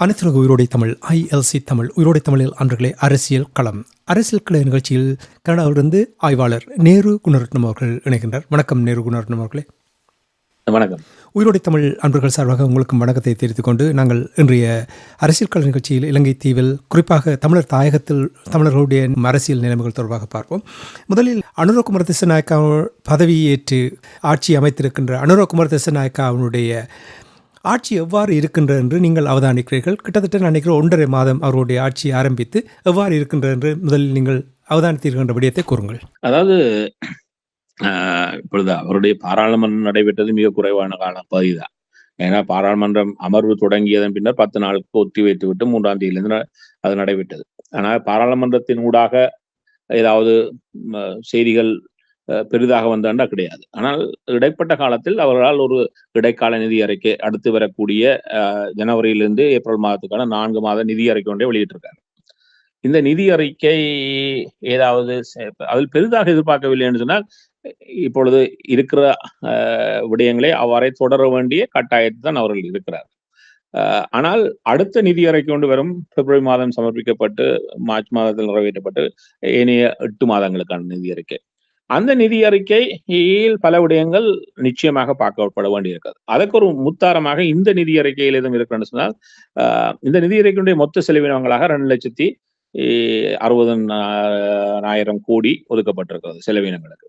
அனைத்துலக உயிரோடை தமிழ் ILC தமிழ் உயிரோடை தமிழில் அன்றுகளே அரசியல் களம். அரசியல் கள நிகழ்ச்சியில் கனடாவிலிருந்து ஆய்வாளர் நேரு குணரட்னம் அவர்கள் இணைகின்றார். வணக்கம் நேரு குணரட்னம் அவர்களே. வணக்கம். உயிரோடை தமிழ் அன்பர்கள் சார்பாக உங்களுக்கும் வணக்கத்தை தெரிவித்துக் கொண்டு நாங்கள் இன்றைய அரசியல் கள நிகழ்ச்சியில் இலங்கை தீவில் குறிப்பாக தமிழர் தாயகத்தில் தமிழர்களுடைய அரசியல் நிலைமைகள் தொடர்பாக பார்ப்போம். முதலில் அனுரகுமார திசாநாயக்கா பதவியேற்று ஆட்சி அமைத்திருக்கின்ற அனுரகுமார திசாநாயக்காவுடைய ஆட்சி எவ்வாறு இருக்கின்றது என்று நீங்கள் அவதானிக்கிறீர்கள். கிட்டத்தட்ட நினைக்கிற 1.5 மாதம் அவருடைய ஆட்சி ஆரம்பித்து எவ்வாறு இருக்கின்றது என்று முதலில் நீங்கள் அவதானித்திருக்கின்ற விடயத்தை கூறுங்கள். அதாவது இப்பொழுது அவருடைய பாராளுமன்றம் நடைபெற்றது மிக குறைவான கால பகுதிதான். ஏன்னா பாராளுமன்றம் அமர்வு தொடங்கியதன் பின்னர் 10 நாளுக்கு ஒத்தி வைத்துவிட்டு 3ஆம் தேதியிலிருந்து அது நடைபெற்றது. ஆனால் பாராளுமன்றத்தின் ஊடாக ஏதாவது செய்திகள் பெரிதாக வந்தாண்டா கிடையாது. ஆனால் இடைப்பட்ட காலத்தில் அவர்களால் ஒரு இடைக்கால நிதி அறிக்கை அடுத்து வரக்கூடிய ஜனவரியிலிருந்து ஏப்ரல் மாதத்துக்கான 4 மாத நிதி அறிக்கை ஒன்றை வெளியிட்டிருக்காங்க. இந்த நிதி அறிக்கை ஏதாவது அதில் பெரிதாக எதிர்பார்க்கவில்லை என்று சொன்னால் இப்பொழுது இருக்கிற விடயங்களை அவ்வாறே தொடர வேண்டிய கட்டாயத்தில் தான் அவர்கள் இருக்கிறார். ஆனால் அடுத்த நிதி அறிக்கை கொண்டு வரும் பிப்ரவரி மாதம் சமர்ப்பிக்கப்பட்டு மார்ச் மாதத்தில் நிறைவேற்றப்பட்டு ஏனைய 8 மாதங்களுக்கான நிதி அறிக்கை. அந்த நிதி அறிக்கையில் பல விடயங்கள் நிச்சயமாக பார்க்கப்பட வேண்டியிருக்கிறது. அதற்கு ஒரு முத்தாரமாக இந்த நிதி அறிக்கையில் எதுவும் இருக்கிறன்னு சொன்னால் இந்த நிதி அறிக்கையுடைய மொத்த செலவினங்களாக 2,60,000 கோடி ஒதுக்கப்பட்டிருக்கிறது செலவினங்களுக்கு.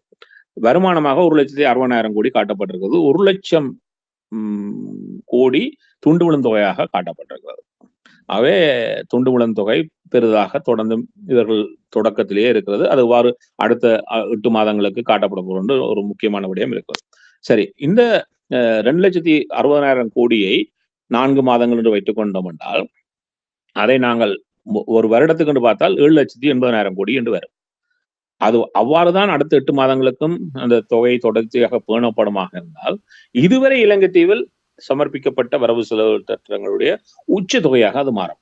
வருமானமாக 1,60,000 கோடி காட்டப்பட்டிருக்கிறது. 1,00,000 கோடி துண்டு விழும் தொகையாக காட்டப்பட்டிருக்கிறது. அவே துண்டு விழும் தொகை பெரிதாக தொடர்ந்து இவர்கள் தொடக்கத்திலேயே இருக்கிறது. அது வாறு அடுத்த 8 மாதங்களுக்கு காட்டப்பட போகிற ஒரு முக்கியமான விடயம் இருக்கிறது. சரி, இந்த 2,60,000 கோடியை 4 மாதங்கள் என்று வைத்துக் கொண்டோம் என்றால் அதை நாங்கள் ஒரு வருடத்துக்கு என்று பார்த்தால் 7,80,000 கோடி என்று வரும். அது அவ்வாறுதான் அடுத்த 8 மாதங்களுக்கும் அந்த தொகை தொடர்ச்சியாக பேணப்படுமாக இருந்தால் இதுவரை இலங்கை தீவில் சமர்ப்பிக்கப்பட்ட வரவு செலவு திட்டங்களுடைய உச்ச தொகையாக அது மாறும்.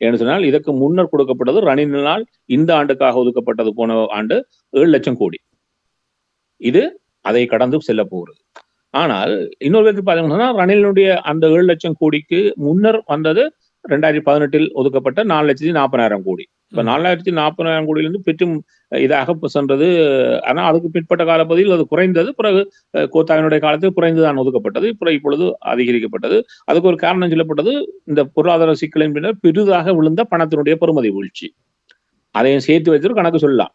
ஏன்னு சொன்னால் இதற்கு முன்னர் கொடுக்கப்பட்டது ரணிலினால் இந்த ஆண்டுக்காக ஒதுக்கப்பட்டது போன ஆண்டு 7,00,000 கோடி. இது அதை கடந்து செல்ல போகிறது. ஆனால் இன்னொரு விதத்தில் பார்த்தீங்கன்னா ரணிலினுடைய அந்த 7,00,000 கோடிக்கு முன்னர் வந்தது 2018 ஒதுக்கப்பட்ட 4,40,000 கோடி. இப்ப 4,40,000 கோடியிலிருந்து பெற்றும் இதாக சென்றது. ஆனால் அதுக்கு பிற்பட்ட காலப்பகுதியில் அது குறைந்தது. பிறகு கோத்தாவினுடைய காலத்தில் குறைந்துதான் ஒதுக்கப்பட்டது. இப்பொழுது அதிகரிக்கப்பட்டது. அதுக்கு ஒரு காரணம் சொல்லப்பட்டது இந்த பொருளாதார சிக்கலின் பின்னர் பெரிதாக விழுந்த பணத்தினுடைய பெறுமதி வீழ்ச்சி. அதையும் சேர்த்து வைத்து கணக்கு சொல்லலாம்.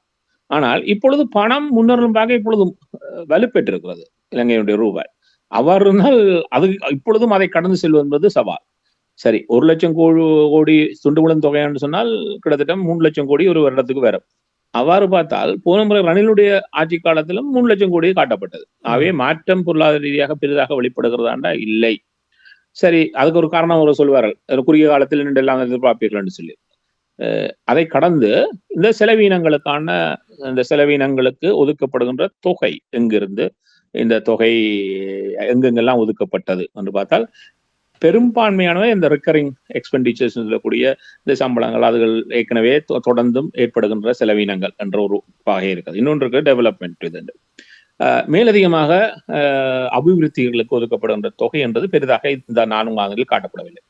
ஆனால் இப்பொழுது பணம் முன்னரும் இப்பொழுது வலுப்பெற்றிருக்கிறது இலங்கையினுடைய ரூபாய். அவ்வாறு இருந்தால் அது இப்பொழுதும் அதை கடந்து செல்வது என்பது சவால். சரி, 1,00,000 கோடி துண்டு விழும் தொகைன்னு சொன்னால் கிட்டத்தட்ட 3,00,000 கோடி ஒரு வருடத்துக்கு வரும். அவ்வாறு பார்த்தால் போன முறை ரணிலுடைய ஆட்சி காலத்திலும் 3,00,000 கோடி காட்டப்பட்டது. ஆகவே மாற்றம் பொருளாதார ரீதியாக பெரிதாக வெளிப்படுகிறதாண்டா இல்லை. சரி, அதுக்கு ஒரு காரணம் ஒரு சொல்வார்கள், குறுகிய காலத்தில் நின்றெல்லாம் எதிர்பார்ப்பீர்கள் என்று சொல்லி. அதை கடந்து இந்த செலவீனங்களுக்கு ஒதுக்கப்படுகின்ற தொகை எங்கிருந்து இந்த தொகை எங்கெங்கெல்லாம் ஒதுக்கப்பட்டது என்று பார்த்தால் பெரும்பான்மையானவை இந்த ரெக்கரிங் எக்ஸ்பெண்டிச்சர்ஸ் சொல்லக்கூடிய இந்த சம்பளங்கள், அதுகள் ஏற்கனவே தொடர்ந்தும் ஏற்படுகின்ற செலவினங்கள் என்ற ஒரு வகை இருக்குது. இன்னொன்று டெவலப்மெண்ட். இது மேலதிகமாக அபிவிருத்திகளுக்கு ஒதுக்கப்படுகின்ற தொகை என்பது பெரிதாக இந்த 4 மாதங்களில் காட்டப்படவில்லை.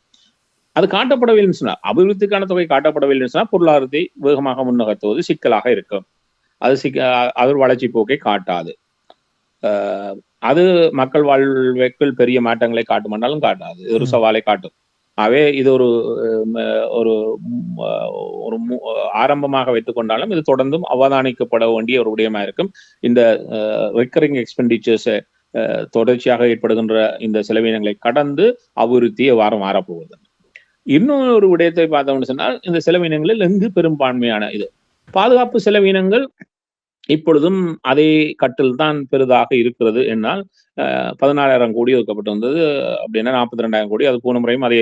அது காட்டப்படவில்லைன்னு சொன்னால் அபிவிருத்திக்கான தொகை காட்டப்படவில்லைன்னு சொன்னால் பொருளாதாரத்தை வேகமாக முன்னகர்த்துவது சிக்கலாக இருக்கும். அது வளர்ச்சி போக்கை காட்டாது. அது மக்கள் வாழ்வுக்குள் பெரிய மாற்றங்களை காட்டுமென்றாலும் காட்டாது. இது ஒரு சவாலை காட்டும். ஆகவே இது ஒரு ஆரம்பமாக வைத்துக் கொண்டாலும் இது தொடர்ந்தும் அவதானிக்கப்பட வேண்டிய ஒரு விடயமா இருக்கும். இந்த ரெக்கரிங் எக்ஸ்பெண்டிச்சர்ஸ் தொடர்ச்சியாக ஏற்படுகின்ற இந்த செலவினங்களை கடந்து அபிவிருத்தியை மாறப்போகுது. இன்னொரு விடயத்தை பார்த்தோம்னு சொன்னால் இந்த செலவினங்களில் எங்கு பெரும்பான்மையான இது பாதுகாப்பு செலவினங்கள் இப்பொழுதும் அதே கட்டில் தான் பெரிதாக இருக்கிறது என்னால் 14,000 கோடி ஒதுக்கப்பட்டு வந்தது. அப்படின்னா 42,000 கோடி. அது போன முறையும் அதே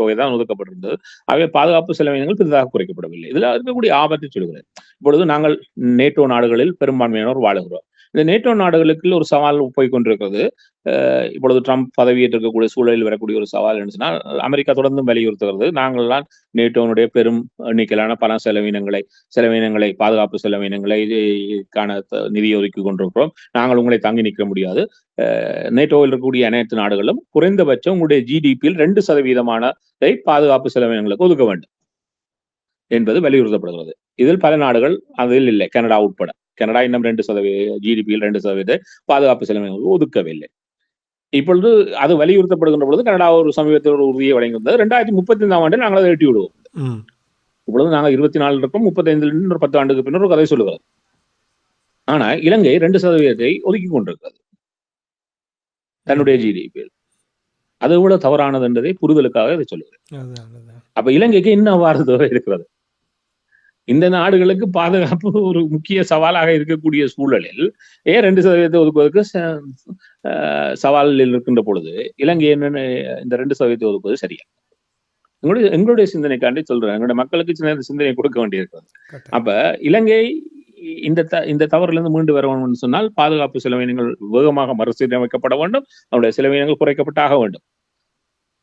தொகை தான் ஒதுக்கப்பட்டிருந்தது. ஆகவே பாதுகாப்பு செலவினங்கள் பெரிதாக குறைக்கப்படவில்லை. இதுல இருக்கக்கூடிய ஆபத்தை சொல்கிறேன். இப்பொழுது நாங்கள் நேட்டோ நாடுகளில் பெரும்பான்மையானோர் வாழுகிறோம். இந்த நேட்டோ நாடுகளுக்கு ஒரு சவால் போய் கொண்டிருக்கிறது. இப்பொழுது ட்ரம்ப் பதவியேற்றிருக்கக்கூடிய சூழலில் வரக்கூடிய ஒரு சவால் என்ன சொன்னால், அமெரிக்கா தொடர்ந்தும் வலியுறுத்துகிறது, நாங்கள்தான் நேட்டோனுடைய பெரும் எண்ணிக்கையிலான பல செலவினங்களை பாதுகாப்பு செலவினங்களை நிதி ஒதுக்கி கொண்டிருக்கிறோம். நாங்கள் உங்களை தாங்கி நிற்க முடியாது. நேட்டோவில் இருக்கக்கூடிய அனைத்து நாடுகளும் குறைந்தபட்சம் உங்களுடைய ஜிடிபியில் 2% பாதுகாப்பு செலவினங்களுக்கு ஒதுக்க வேண்டும் என்பது வலியுறுத்தப்படுகிறது. இதில் பல நாடுகள் அதில் இல்லை, கனடா உட்பட. கனடா இன்னும் 2% ஜிடிபியில் 2% பாதுகாப்பு செலவினங்களுக்கு ஒதுக்கவில்லை. இப்பொழுது அது வலியுறுத்தப்படுகின்ற பொழுது கனடா ஒரு சமீபத்தில் ஒரு உறுதியை வழங்கியிருந்தது. 2035 ஆண்டில் நாங்கள் அதை எட்டி விடுவோம். இப்பொழுது நாங்கள் 24 இருக்கோம், 35 ஒரு 10 ஆண்டுக்கு பின்னர் ஒரு கதை சொல்லுகிறது. ஆனா இலங்கை 2% ஒதுக்கி கொண்டிருக்கிறது தன்னுடைய ஜிடிபியில். அது எவ்வளவு தவறானது என்பதை புரிதலுக்காக இதை சொல்லுகிறேன். அப்ப இலங்கைக்கு என்ன அவ்வாறு தேவை இருக்கிறது? இந்த நாடுகளுக்கு பாதுகாப்பு ஒரு முக்கிய சவாலாக இருக்கக்கூடிய சூழலில் 2% ஒதுக்குவதற்கு சவாலில் இருக்கின்ற பொழுது இலங்கை என்னன்னு இந்த 2% ஒதுக்குவது சரியா? எங்களுடைய சிந்தனைக்காண்டி சொல்றேன். எங்களுடைய மக்களுக்கு சிந்தனை கொடுக்க வேண்டியிருக்கிறது. அப்ப இலங்கை இந்த தவறிலிருந்து மீண்டு வர வேண்டும் சொன்னால் பாதுகாப்பு செலவினங்கள் வேகமாக மறுசீரமைக்கப்பட வேண்டும். அவருடைய செலவினங்கள் குறைக்கப்பட்டாக வேண்டும்.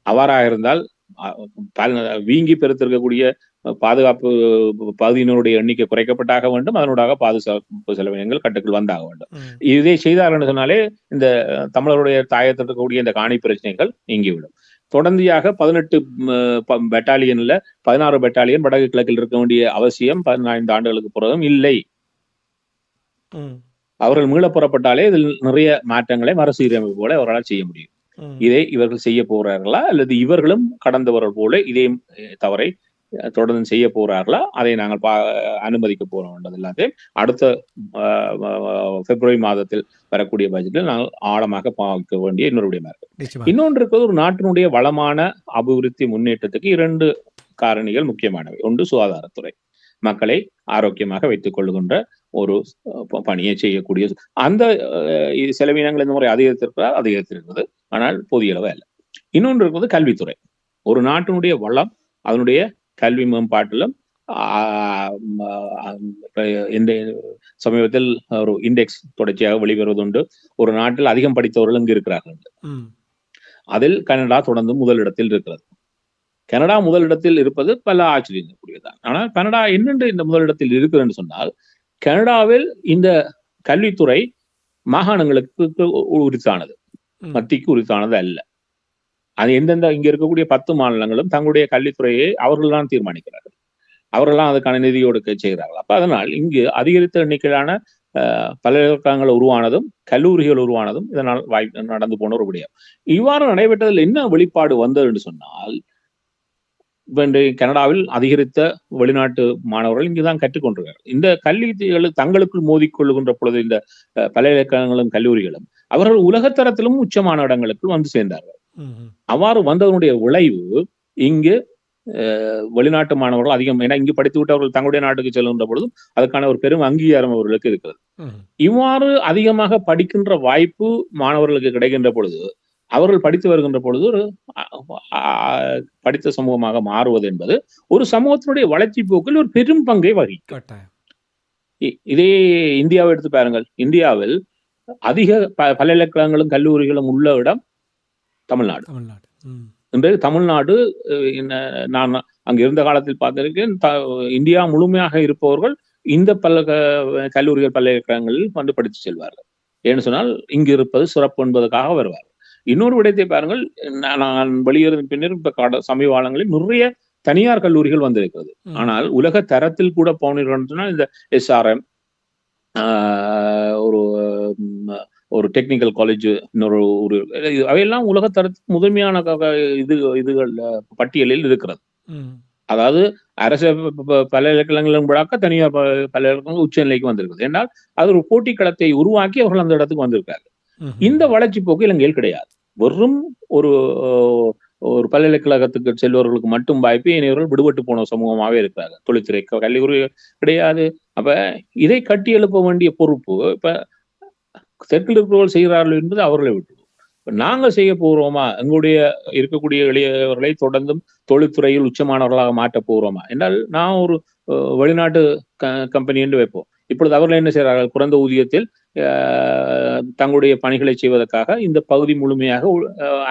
அவ்வாறாக இருந்தால் வீங்கி பெருத்திருக்கக்கூடிய பாதுகாப்பு பகுதியினருடைய எண்ணிக்கை குறைக்கப்பட்டாக வேண்டும். அதனூடாக பாதுகாப்பு செலவினங்கள் கட்டுக்குள் வந்தாக வேண்டும். இதை செய்தார்கள் சொன்னாலே இந்த தமிழருடைய தாயத்தில் இருக்கக்கூடிய இந்த காணி பிரச்சனைகள் நீங்கிவிடும். தொடர்ந்தியாக 18 பெட்டாலியன்ல 16 பெட்டாலியன் வடக்கு கிழக்கில் இருக்க வேண்டிய அவசியம் 15 ஆண்டுகளுக்கு பிறகும் இல்லை. அவர்கள் மீள புறப்பட்டாலே இதில் நிறைய மாற்றங்களை மறுசீரமைப்பு போல அவர்களால் செய்ய முடியும். இதை இவர்கள் செய்ய போறார்களா அல்லது இவர்களும் கடந்தவர்கள் போல இதே தவறை தொடர்ந்து செய்ய போறார்களா? அதை நாங்கள் அனுமதிக்க போறோம் என்றது எல்லாத்தையும் அடுத்த பிப்ரவரி மாதத்தில் வரக்கூடிய பட்ஜெட்டில் நாங்கள் ஆழமாக பார்க்க வேண்டிய இன்னொரு விடயமா இருக்கு. இன்னொன்று இருக்கிறது, ஒரு நாட்டினுடைய வளமான அபிவிருத்தி முன்னேற்றத்துக்கு 2 காரணிகள் முக்கியமானவை. ஒன்று சுகாதாரத்துறை, மக்களை ஆரோக்கியமாக வைத்துக் கொள்ளுகின்ற ஒரு பணியை செய்யக்கூடிய அந்த செலவினங்கள் இந்த முறை அதிகரித்திருக்கிறது, ஆனால் போதிய அளவு அல்ல. இன்னொன்று இருக்கிறது கல்வித்துறை. ஒரு நாட்டினுடைய வளம் அதனுடைய கல்வி மேம்பாட்டிலும் இந்த சமீபத்தில் ஒரு இண்டெக்ஸ் தொடர்ச்சியாக வெளிவருவதுண்டு. ஒரு நாட்டில் அதிகம் படித்தவர்கள் இங்கு இருக்கிறார்கள். அதில் கனடா தொடர்ந்து முதலிடத்தில் இருக்கிறது. கனடா முதலிடத்தில் இருப்பது பல ஆச்சரியக்கூடியதான். ஆனால் கனடா என்னென்று இந்த முதலிடத்தில் இருக்கிறது சொன்னால், கனடாவில் இந்த கல்வித்துறை மாகாணங்களுக்கு உரித்தானது, மத்திக்கு உரித்தானது அல்ல. அது எந்தெந்த இங்க இருக்கக்கூடிய 10 மாநிலங்களும் தங்களுடைய கல்வித்துறையை அவர்கள் தான் தீர்மானிக்கிறார்கள். அவர்கள்லாம் அதுக்கான நிதியோடு செய்கிறார்கள். அப்ப அதனால் இங்கு அதிகரித்த எண்ணிக்கையிலான பல்கலைக்கழகங்கள் உருவானதும் கல்லூரிகள் உருவானதும் இதனால் நடந்து போன ஒரு விடயம். இவ்வாறு நடைபெற்றதில் என்ன வெளிப்பாடு வந்தது என்று சொன்னால், கனடாவில் அதிகரித்த வெளிநாட்டு மாணவர்கள் இங்குதான் கற்றுக்கொண்டிருக்கிறார்கள். இந்த கல்விகள் தங்களுக்குள் மோதிக்கொள்ளுகின்ற பொழுது இந்த பல்கலைக்கழகங்களும் கல்லூரிகளும் அவர்கள் உலகத்தரத்திலும் உச்சமான இடங்களுக்கு வந்து சேர்ந்தார்கள். அவ்வாறு வந்ததனுடைய விளைவு இங்கு வெளிநாட்டு மாணவர்கள் அதிகம், ஏன்னா இங்கு படித்து விட்டவர்கள் தங்களுடைய நாட்டுக்கு செல்கின்ற பொழுதும் அதுக்கான ஒரு பெரும் அங்கீகாரம் அவர்களுக்கு இருக்கிறது. இவ்வாறு அதிகமாக படிக்கின்ற வாய்ப்பு மாணவர்களுக்கு கிடைக்கின்ற பொழுது அவர்கள் படித்து வருகின்ற பொழுது ஒரு படித்த சமூகமாக மாறுவது என்பது ஒரு சமூகத்தினுடைய வளர்ச்சி போக்கில் ஒரு பெரும் பங்கை வகிக்கும். இதே இந்தியாவை எடுத்து பாருங்கள். இந்தியாவில் அதிக பல்கலைக்கழகங்களும் கல்லூரிகளும் உள்ள இடம் தமிழ்நாடு. இன்று தமிழ்நாடு, நான் அங்க இருந்த காலத்தில் பார்த்திருக்கேன், இந்தியா முழுமையாக இருப்பவர்கள் இந்த கல்லூரிகள் பல்கலைக்கழகங்களில் வந்து படித்து செல்வார்கள். ஏன்னு சொன்னால் இங்கு இருப்பது சிறப்பு என்பதற்காக வருவார்கள். இன்னொரு விடயத்தை பாருங்கள், நான் வெளியேறின பின்னர் இப்ப சமீப காலங்களில் நிறைய தனியார் கல்லூரிகள் வந்திருக்கிறது. ஆனால் உலக தரத்தில் கூட போனீர்கள் இந்த SRM, ஒரு டெக்னிக்கல் காலேஜ், இன்னொரு அவையெல்லாம் உலக தரத்துக்கு முதன்மையான இதுகள் பட்டியலில் இருக்கிறது. அதாவது அரசு பல்கலைக்கழகங்களும் விடாக்க தனியார் பல்கலைக்கழகங்கள் உச்ச நிலைக்கு வந்திருக்குது. என்றால் அது ஒரு போட்டி களத்தை உருவாக்கி அவர்கள் அந்த இடத்துக்கு வந்திருக்காங்க. இந்த வளர்ச்சி போக்கு இலங்கையில் கிடையாது. வெறும் ஒரு ஒரு பல்கலைக்கழகத்துக்கு செல்பவர்களுக்கு மட்டும் வாய்ப்பு, இனியவர்கள் விடுபட்டு போன சமூகமாவே இருக்கிறாங்க. தொழில்துறை கல்லூரி கிடையாது. அப்ப இதை கட்டி எழுப்ப வேண்டிய பொறுப்பு இப்ப தெற்கில் இருப்பவர்கள் செய்கிறார்கள் என்பது அவர்களை விட்டது. இப்ப நாங்க செய்ய போறோமா? எங்களுடைய இருக்கக்கூடிய இளையவர்களை தொடர்ந்தும் தொழில்துறையில் உச்சமானவர்களாக மாற்றப் போறோமா? என்றால் நான் ஒரு வெளிநாட்டு க கம்பெனி என்று வைப்போம். இப்பொழுது அவர்கள் என்ன செய்கிறார்கள்? குறைந்த ஊதியத்தில் அ தங்களுடைய பணிகளை செய்வதற்காக இந்த பகுதி முழுமையாக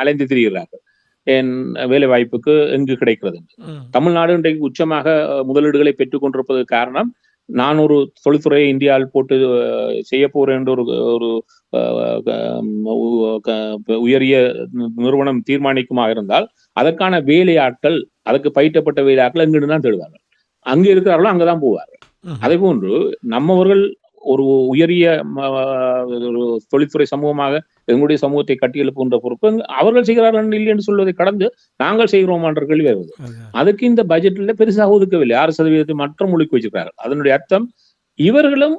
அலைந்து திரிகிறார்கள். என் வேலை வாய்ப்புக்கு எங்கு கிடைக்கிறது என்று. ம். தமிழ்நாடு இன்றைக்கு உச்சமாக முதலீடுகளை பெற்றுக் கொண்டிருப்பதற்கு காரணம், நான் ஒரு தொழில்துறையை இந்தியாவில் போட்டு செய்யப் போறேன் என்ற ஒரு ஒரு அ க உ க உயரிய நிறுவனம் தீர்மானிக்குமாக இருந்தால், அதற்கான வேலையாட்கள், அதுக்கு பயிற்றப்பட்ட வேலையாட்கள் எங்கிருந்து தான் தேடுவார்கள். அங்க இருக்கிறார்களோ அங்கதான் போவார்கள். ம்ஹ்ம். அதேபோன்று நம்மவர்கள் ஒரு உயரிய ஒரு தொழில்துறை சமூகமாக எங்களுடைய சமூகத்தை கட்டியெழுப்புகின்ற பொறுப்பு அவர்கள் செய்கிறார்கள் இல்லை என்று சொல்வதை கடந்து நாங்கள் செய்கிறோம் என்ற கேள்வி வருவது. அதுதான். அதுக்கு இந்த பட்ஜெட்ல பெருசாக ஒதுக்கவில்லை. 6% மற்றும் ஒதுக்கி வச்சிருக்கிறார்கள். அதனுடைய அர்த்தம் இவர்களும்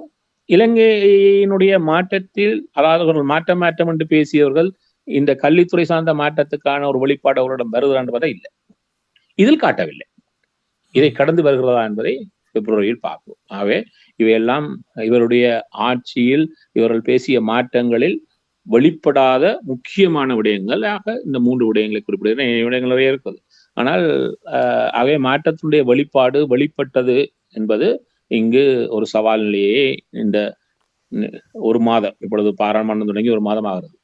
இலங்கையினுடைய மாற்றத்தில், அதாவது அவர்கள் மாற்றம் என்று பேசியவர்கள் இந்த கல்வித்துறை சார்ந்த மாற்றத்துக்கான ஒரு வெளிப்பாடு அவர்களிடம் வருகிறதா என்பதை இல்லை. இதில் காட்டவில்லை. இதை கடந்து வருகிறதா என்பதை பிப்ரவரியில் பார்ப்போம். ஆகவே இவையெல்லாம் இவருடைய ஆட்சியில் இவர்கள் பேசிய மாற்றங்களில் வெளிப்படாத முக்கியமான விடயங்களாக இந்த 3 விடயங்களை குறிப்பிடுகிறேன். விடயங்கள் நிறைய இருக்குது. ஆனால் ஆகவே மாற்றத்தினுடைய வெளிப்பட்டது என்பது இங்கு ஒரு சவால் நிலையே இந்த 1 மாதம், இப்பொழுது பாராளுமன்றம் தொடங்கி 1 மாதம் ஆகிறது.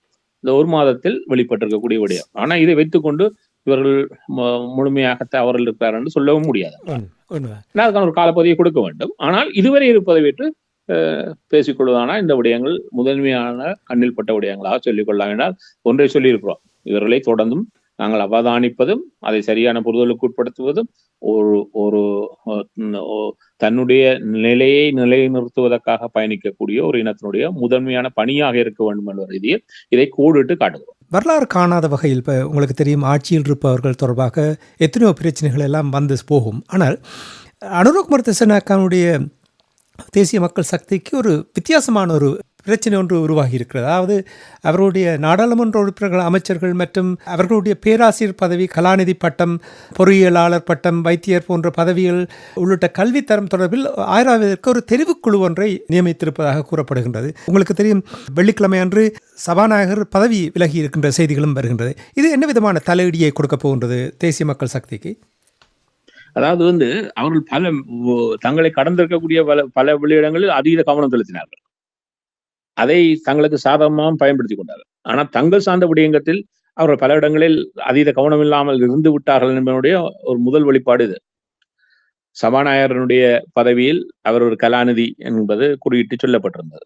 இந்த 1 மாதத்தில் வெளிப்பட்டிருக்கக்கூடிய விடயம். ஆனா இதை வைத்துக்கொண்டு இவர்கள் முழுமையாக தவறில் இருக்கிறார் என்று சொல்லவும் முடியாது. உண்மைதான். அதுக்கான ஒரு காலப்பகுதியை கொடுக்க வேண்டும். ஆனால் இதுவரை இருப்பதை விட்டு பேசிக்கொள்வதானால் இந்த விடயங்கள் முதன்மையான கண்ணில் பட்ட விடயங்களாக சொல்லிக் கொள்ளலாம். என்றால் ஒன்றை சொல்லியிருக்கிறோம், இவர்களை தொடர்ந்தும் நாங்கள் அவதானிப்பதும் அதை சரியான புரிதலுக்கு உட்படுத்துவதும் ஒரு ஒரு தன்னுடைய நிலையை நிலைநிறுத்துவதற்காக பயணிக்கக்கூடிய ஒரு இனத்தினுடைய முதன்மையான பணியாக இருக்க வேண்டும் என்ற ரீதியில் இதை கோடிட்டு காட்டுகிறோம். வரலாறு காணாத வகையில் இப்போ உங்களுக்கு தெரியும், ஆட்சியில் இருப்பவர்கள் தொடர்பாக எத்தனையோ பிரச்சனைகள் எல்லாம் வந்து போகும். ஆனால் அனுரகுமார திசாநாயக்காவுடைய தேசிய மக்கள் சக்திக்கு ஒரு வித்தியாசமான ஒரு பிரச்சனை ஒன்று உருவாகி இருக்கிறது. அதாவது அவர்களுடைய நாடாளுமன்ற உறுப்பினர்கள், அமைச்சர்கள் மற்றும் அவர்களுடைய பேராசிரியர் பதவி, கலாநிதி பட்டம், பொறியியலாளர் பட்டம், வைத்தியர் போன்ற பதவிகள் உள்ளிட்ட கல்வித்தரம் தொடர்பில் ஆய்வாளருக்கு ஒரு தெரிவுக்குழு ஒன்றை நியமித்திருப்பதாக கூறப்படுகின்றது. உங்களுக்கு தெரியும், வெள்ளிக்கிழமை அன்று சபாநாயகர் பதவி விலகி இருக்கின்ற செய்திகளும் வருகின்றது. இது என்ன விதமான தலையீடியை கொடுக்க போகின்றது தேசிய மக்கள் சக்திக்கு? அதாவது அவர்கள் தங்களை கடந்திருக்கக்கூடிய பல வெளியிடங்களில் அதீத கவனம் செலுத்தினார்கள். அதை தங்களுக்கு சாதகமாக பயன்படுத்திக் கொண்டார்கள். ஆனால் தங்கள் சார்ந்த விடயங்கத்தில் அவர்கள் பல இடங்களில் அதீத கவனம் இல்லாமல் இருந்து விட்டார்கள் என்பதனுடைய ஒரு முதல் வெளிப்பாடு இது. சபாநாயகருடைய பதவியில் அவர் ஒரு கலாநிதி என்பது குறியிட்டு சொல்லப்பட்டிருந்தது.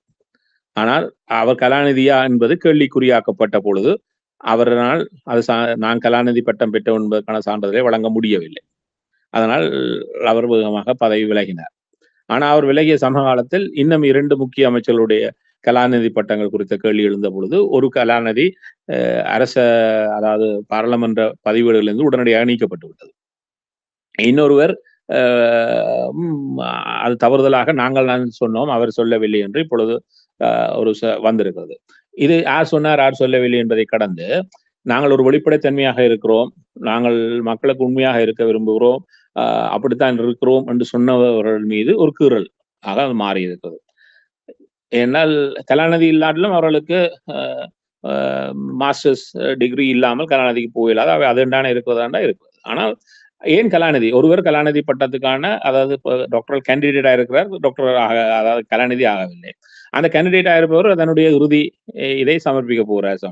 ஆனால் அவர் கலாநிதியா என்பது கேள்விக்குறியாக்கப்பட்ட பொழுது அவரால் அது நான் கலாநிதி பட்டம் பெற்ற என்பதற்கான சான்றிதழை வழங்க முடியவில்லை. அதனால் அவர் வேகமாக பதவி விலகினார். ஆனால் அவர் விலகிய சமகாலத்தில் இன்னும் 2 முக்கிய அமைச்சர்களுடைய கலாநிதி பட்டங்கள் குறித்த கேள்வி எழுந்த பொழுது ஒரு கலாநிதி அதாவது பாராளுமன்ற பதிவேடுகளிலிருந்து உடனடியாக நீக்கப்பட்டு விட்டது. இன்னொருவர் அது தவறுதலாக நான் சொன்னோம், அவர் சொல்லவில்லை என்று இப்பொழுது ஒரு வந்திருக்கிறது. இது யார் சொன்னார், யார் சொல்லவில்லை என்பதை கடந்து நாங்கள் ஒரு வெளிப்படைத்தன்மையாக இருக்கிறோம், நாங்கள் மக்களுக்கு உண்மையாக இருக்க விரும்புகிறோம், அப்படித்தான் இருக்கிறோம் என்று சொன்னவர்கள் மீது ஒரு கீறல் ஆக அது மாறி இருக்கிறது. ஏனால் கலாநிதி இல்லாட்டிலும் அவர்களுக்கு மாஸ்டர்ஸ் டிகிரி இல்லாமல் கலாநிதிக்கு போயிடாது. அவை அதுண்டான இருக்கிறதாண்டா இருக்கிறது. ஆனால் ஏன் கலாநிதி, ஒருவர் கலாநிதி பட்டத்துக்கான, அதாவது டாக்டர் கேண்டிடேட்டா இருக்கிறார், டாக்டர் அதாவது கலாநிதி ஆகவில்லை. அந்த கேண்டிடேட்டா இருப்பவர் அதனுடைய இறுதி இதை சமர்ப்பிக்க போகிறார்.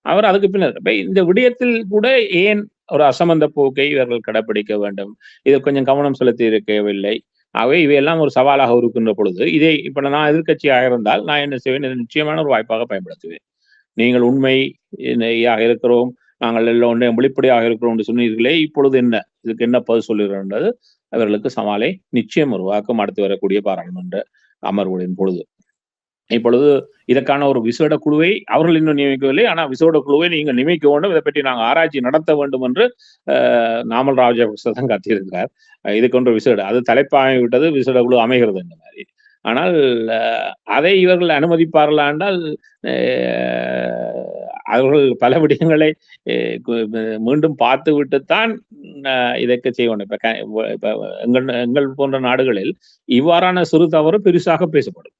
அவர் அதுக்கு பின்னர் இந்த விடயத்தில் கூட ஏன் ஒரு அசமந்த போக்கை இவர்கள் கடைப்பிடிக்க வேண்டும், இதில் கொஞ்சம் கவனம் செலுத்தி இருக்கவில்லை. ஆகவே இவையெல்லாம் ஒரு சவாலாக இருக்கின்ற பொழுது இதை இப்ப நான் எதிர்கட்சியாக இருந்தால் நான் என்ன செய்வேன், நிச்சயமான ஒரு வாய்ப்பாக பயன்படுத்துவேன். நீங்கள் உண்மையாக இருக்கிறோம், நாங்கள் எல்லாம் ஒன்றையும் வெளிப்படையாக இருக்கிறோம் என்று சொன்னீர்களே, இப்பொழுது என்ன, இதுக்கு என்ன பதில் சொல்லுகிறன்றது அவர்களுக்கு சவாலை நிச்சயம் உருவாக்கும் அடுத்து வரக்கூடிய பாராளுமன்ற அமர்வுகளின் பொழுது. இப்பொழுது இதற்கான ஒரு விசேட குழுவை அவர்கள் இன்னும் நியமிக்கவில்லை. ஆனால் விசேட குழுவை நீங்கள் நியமிக்க வேண்டும், இதை பற்றி நாங்கள் ஆராய்ச்சி நடத்த வேண்டும் என்று நாமல் ராஜபக்ச தான் கத்தியிருக்கிறார். இதுக்கு ஒன்று விசேட, அது தலைப்பாகிவிட்டது, விசேட குழு அமைகிறது இந்த மாதிரி. ஆனால் அதை இவர்கள் அனுமதிப்பார்களா என்றால் அவர்கள் பல விடயங்களை மீண்டும் பார்த்து விட்டுத்தான் இதற்கு செய்யணும். இப்ப எங்கள் போன்ற நாடுகளில் இவ்வாறான சிறு தவறு பெருசாக பேசப்படும்.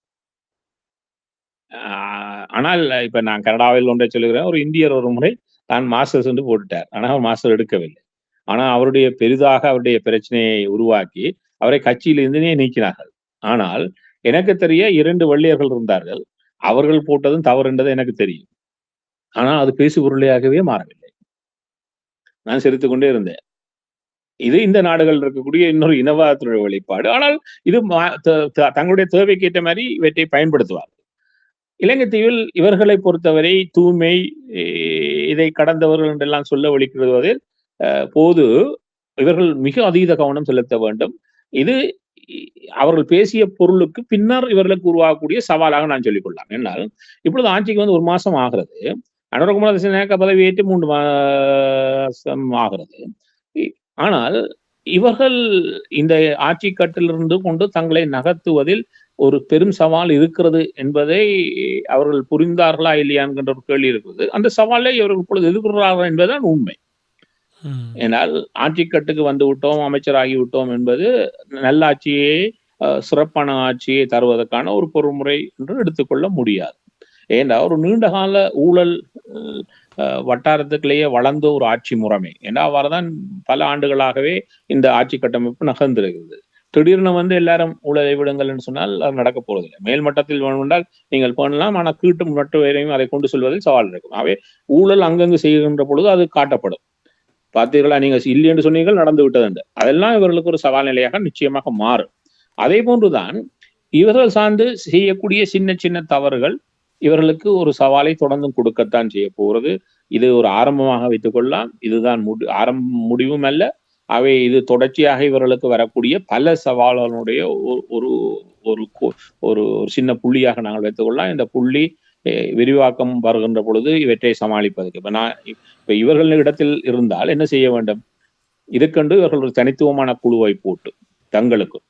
ஆனால் இப்ப நான் கனடாவில் ஒன்றை சொல்லுகிறேன். ஒரு இந்தியர் ஒரு முறை தான் மாஸ்டர்ஸ் என்று போட்டுட்டார். ஆனா அவர் மாஸ்டர் எடுக்கவில்லை. ஆனா அவருடைய பெரிதாக அவருடைய பிரச்சனையை உருவாக்கி அவரை கட்சியிலிருந்தே நீக்கினார்கள். ஆனால் எனக்கு தெரிய 2 வெள்ளையர்கள் இருந்தார்கள். அவர்கள் போட்டதும் தவறு என்றது எனக்கு தெரியும். ஆனா அது பேசு பொருளாகவே மாறவில்லை. நான் சிரித்துக் கொண்டே இருந்தேன். இது இந்த நாடுகளில் இருக்கக்கூடிய இன்னொரு இனவாதத்தினுடைய வெளிப்பாடு. ஆனால் இது தங்களுடைய தேவைக்கு ஏற்ற மாதிரி இவற்றை பயன்படுத்துவார்கள். இலங்கை தீவில் இவர்களை பொறுத்தவரை தூய்மை இதை கடந்தவர்கள் என்றெல்லாம் சொல்ல வலிக்கிறது போது இவர்கள் மிக அதீத கவனம் செலுத்த வேண்டும். இது அவர்கள் பேசிய பொருளுக்கு பின்னர் இவர்களுக்கு உருவாகக்கூடிய சவாலாக நான் சொல்லிக் கொள்ளலாம். என்னால் இப்பொழுது ஆட்சிக்கு வந்து 1 மாசம் ஆகிறது. அனுரகுமார திசாநாயக்க பதவியேற்று 3 மாசம் ஆகிறது. ஆனால் இவர்கள் இந்த ஆட்சி கட்டிலிருந்து கொண்டு தங்களை நகர்த்துவதில் ஒரு பெரும் சவால் இருக்கிறது என்பதை அவர்கள் புரிந்தார்களா இல்லையா என்கின்ற ஒரு கேள்வி இருக்கிறது. அந்த சவாலை இவர்கள் இப்பொழுது எதிர்கொள்கிறார்கள் என்பதுதான் உண்மை. ஏனால் ஆட்சி கட்டுக்கு வந்து விட்டோம், அமைச்சராகி விட்டோம் என்பது நல்லாட்சியை சிறப்பான ஆட்சியை தருவதற்கான ஒரு பொறுமுறை என்று எடுத்துக்கொள்ள முடியாது. ஏன்னா ஒரு நீண்டகால ஊழல் வட்டாரத்துக்குள்ளேயே வளர்ந்த ஒரு ஆட்சி முறைமை. ஏன்னா அவர்தான் பல ஆண்டுகளாகவே இந்த ஆட்சி கட்டமைப்பு நகர்ந்திருக்கிறது. திடீர்னு வந்து எல்லாரும் ஊழலை விடுங்கள் என்று சொன்னால் அது நடக்க போவதில்லை. மேல்மட்டத்தில் வேண்டுமென்றால் நீங்கள் பண்ணலாம். ஆனால் கீட்டு மட்டு வரையும் அதை கொண்டு செல்வதில் சவால் இருக்கும். ஆகவே ஊழல் அங்கங்கு செய்கின்ற பொழுது அது காட்டப்படும். பார்த்தீர்களா, நீங்க இல்லை என்று சொன்னீர்கள், நடந்து விட்டது என்று. அதெல்லாம் இவர்களுக்கு ஒரு சவால் நிலையாக நிச்சயமாக மாறும். அதே போன்றுதான் இவர்கள் சார்ந்து செய்யக்கூடிய சின்ன சின்ன தவறுகள் இவர்களுக்கு ஒரு சவாலை தொடர்ந்து கொடுக்கத்தான் செய்ய போகிறது. இது ஒரு ஆரம்பமாக வைத்துக் கொள்ளலாம். இதுதான் முடிவும் அல்ல. அவை இது தொடர்ச்சியாக இவர்களுக்கு வரக்கூடிய பல சவால்களுடைய ஒரு ஒரு ஒரு சின்ன புள்ளியாக நாங்கள் வைத்துக் கொள்ளலாம். இந்த புள்ளி விரிவாக்கம் வருகின்ற பொழுது இவற்றை சமாளிப்பதற்கு இப்ப இவர்கள் இடத்தில் இருந்தால் என்ன செய்ய வேண்டும்? இதுக்கென்று இவர்கள் ஒரு தனித்துவமான குழுவை போட்டு தங்களுக்கு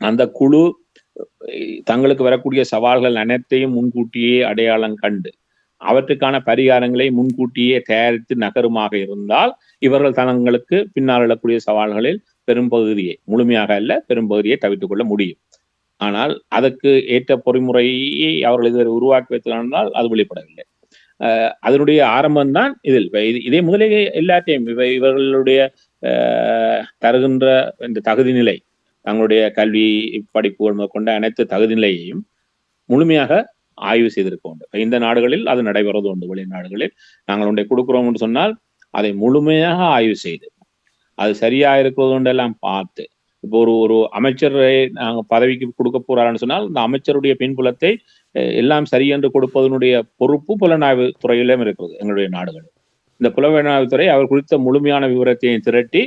அந்த குழு தங்களுக்கு வரக்கூடிய சவால்கள் அனைத்தையும் முன்கூட்டியே அடையாளம் கண்டு அவற்றுக்கான பரிகாரங்களை முன்கூட்டியே தயாரித்து நகருமாக இருந்தால் இவர்கள் தங்களுக்கு பின்னால் எழக்கூடிய சவால்களில் பெரும்பகுதியை, முழுமையாக அல்ல பெரும்பகுதியை தவிர்த்துக் கொள்ள முடியும். ஆனால் அதற்கு ஏற்ற பொறிமுறையை அவர்கள் இதுவரை உருவாக்கி வைத்திருந்தால் அது வெளிப்படவில்லை. அதனுடைய ஆரம்பம்தான் இதில் இதே முதலே எல்லாத்தையும் இவர்களுடைய தருகின்ற இந்த தகுதி நிலை, தங்களுடைய கல்வி படிப்புகள் கொண்ட அனைத்து தகுதி நிலையையும் முழுமையாக ஆய்வு செய்திருக்க வேண்டும். இந்த நாடுகளில் அது நடைபெறது உண்டு. வெளிநாடுகளில் நாங்கள் ஒன்றை கொடுக்கிறோம் என்று சொன்னால் அதை முழுமையாக ஆய்வு செய்து அது சரியா இருக்கிறது எல்லாம் பார்த்து, இப்போ ஒரு அமைச்சரை நாங்கள் பதவிக்கு கொடுக்க போறாருன்னு சொன்னால் அந்த அமைச்சருடைய பின்புலத்தை எல்லாம் சரி என்று கொடுப்பதனுடைய பொறுப்பு புலனாய்வு துறையிலும் இருக்கிறது எங்களுடைய நாடுகளில். இந்த புலனாய்வு துறை அவர் குறித்த முழுமையான விவரத்தையும் திரட்டி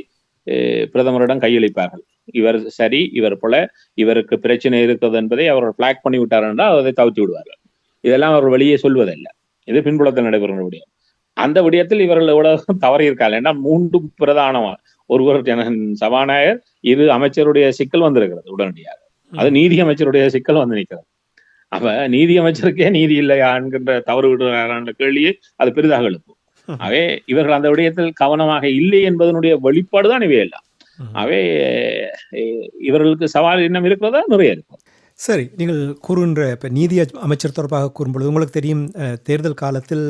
பிரதமரிடம் கையளிப்பார்கள். இவர் சரி, இவர் போல, இவருக்கு பிரச்சனை இருக்கிறது என்பதை அவர்கள் பிளாக் பண்ணி விட்டார் என்றால் அதை தவிர்த்து விடுவார்கள். இதெல்லாம் அவர் வெளியே சொல்வதில்லை. இது பின்புலத்தில் நடைபெறும் விடயம். அந்த விடயத்தில் இவர்கள் எவ்வளவு தவறி இருக்காங்க. ஏன்னா 3 பிரதானமான ஒருவர் சபாநாயகர், இது அமைச்சருடைய சிக்கல் வந்திருக்கிறது உடனடியாக. அது நீதி அமைச்சருடைய சிக்கல் வந்து நிற்கிறது. அப்ப நீதி அமைச்சருக்கே நீதி இல்லையா என்கின்ற தவறு விடுறாங்க கேள்வியை அது பெரிதாக எழுப்பும். அவே இவர்கள் அந்த விடயத்தில் கவனமாக இல்லை என்பதனுடைய வெளிப்பாடுதான் இவை எல்லாம். அவே இவர்களுக்கு சவால் இன்னும் இருக்கிறதா நிறைய இருக்கும். சரி, நீங்கள் கூறுகின்ற இப்போ நீதி அமைச்சர் தொடர்பாக கூறும்பொழுது உங்களுக்கு தெரியும், தேர்தல் காலத்தில்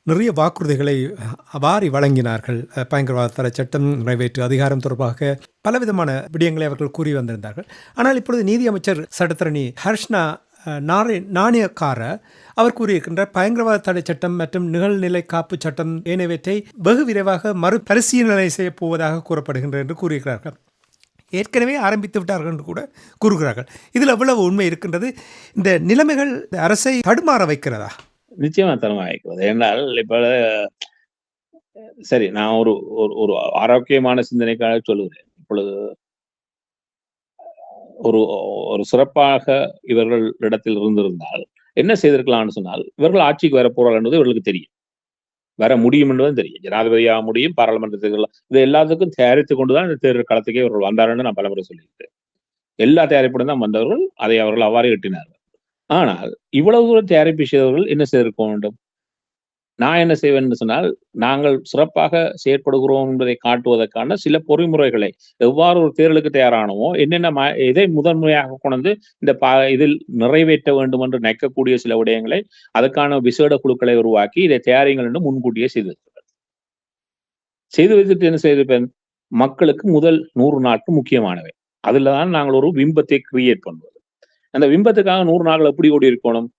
நிறைய வாக்குறுதிகளை வாரி வழங்கினார்கள். பயங்கரவாத தடை சட்டம் நிறைவேற்று அதிகாரம் தொடர்பாக பலவிதமான விடயங்களை அவர்கள் கூறி வந்திருந்தார்கள். ஆனால் இப்பொழுது நீதி அமைச்சர் சட்டத்தரணி ஹர்ஷ்னா நாணயக்கார அவர் கூறியிருக்கின்ற பயங்கரவாத தடை சட்டம் மற்றும் நிகழ்நிலை காப்பு சட்டம் ஏனையவற்றை வெகு விரைவாக மறுபரிசீலனை செய்ய போவதாக கூறப்படுகின்றது என்று கூறியிருக்கிறார்கள். ஏற்கனவே ஆரம்பித்து விட்டார்கள் என்று கூட கூறுகிறார்கள். இதில் எவ்வளவு உண்மை இருக்கின்றது? இந்த நிலைமைகள் அரசை தடுமாற வைக்கிறதா? நிச்சயமா தடுமாற வைக்கிறது. என்றால் இப்ப சரி, நான் ஒரு ஒரு ஆரோக்கியமான சிந்தனைக்காக சொல்லுகிறேன். இப்பொழுது ஒரு சிறப்பாக இவர்கள் இடத்தில் இருந்திருந்தால் என்ன செய்திருக்கலாம்னு சொன்னால், இவர்கள் ஆட்சிக்கு வர போறார்கள் என்பது இவர்களுக்கு தெரியும், வர முடியும் என்பதும் தெரியும். ஜனாதிபதியாக முடியும், பாராளுமன்ற தேர்தல், இது எல்லாத்துக்கும் தயாரித்துக் கொண்டுதான் இந்த தேர்தல் களத்துக்கே இவர்கள் வந்தார்கள். நான் பலமுறை சொல்லியிருக்கேன். எல்லா தயாரிப்புடன் தான் வந்தவர்கள், அதை அவர்கள் அவ்வாறு எட்டினார்கள். ஆனால் இவ்வளவு தூரம் தயாரிப்பு செய்தவர்கள் என்ன செய்திருக்க வேண்டும்? நான் என்ன செய்வேன்னு சொன்னால், நாங்கள் சிறப்பாக செயற்படுகிறோம் என்பதை காட்டுவதற்கான சில பொறிமுறைகளை, எவ்வாறு ஒரு தேர்தலுக்கு தயாரானோமோ, என்னென்ன எதை முதன்மையாக கொண்டு இந்த இதில் நிறைவேற்ற வேண்டும் என்று நினைக்கக்கூடிய சில விடயங்களை, அதற்கான விசேட குழுக்களை உருவாக்கி, இதை தயாரியுங்கள் என்று முன்கூட்டியே செய்து வைத்திருப்பேன். செய்து வைத்துட்டு என்ன செய்திருப்பேன், மக்களுக்கு முதல் 100 நாட்கள் முக்கியமானவை. அதுல தான் நாங்கள் ஒரு பிம்பத்தை கிரியேட் பண்ணுவது. அந்த பிம்பத்துக்காக 100 நாட்கள் எப்படி ஓடி இருக்கணும்?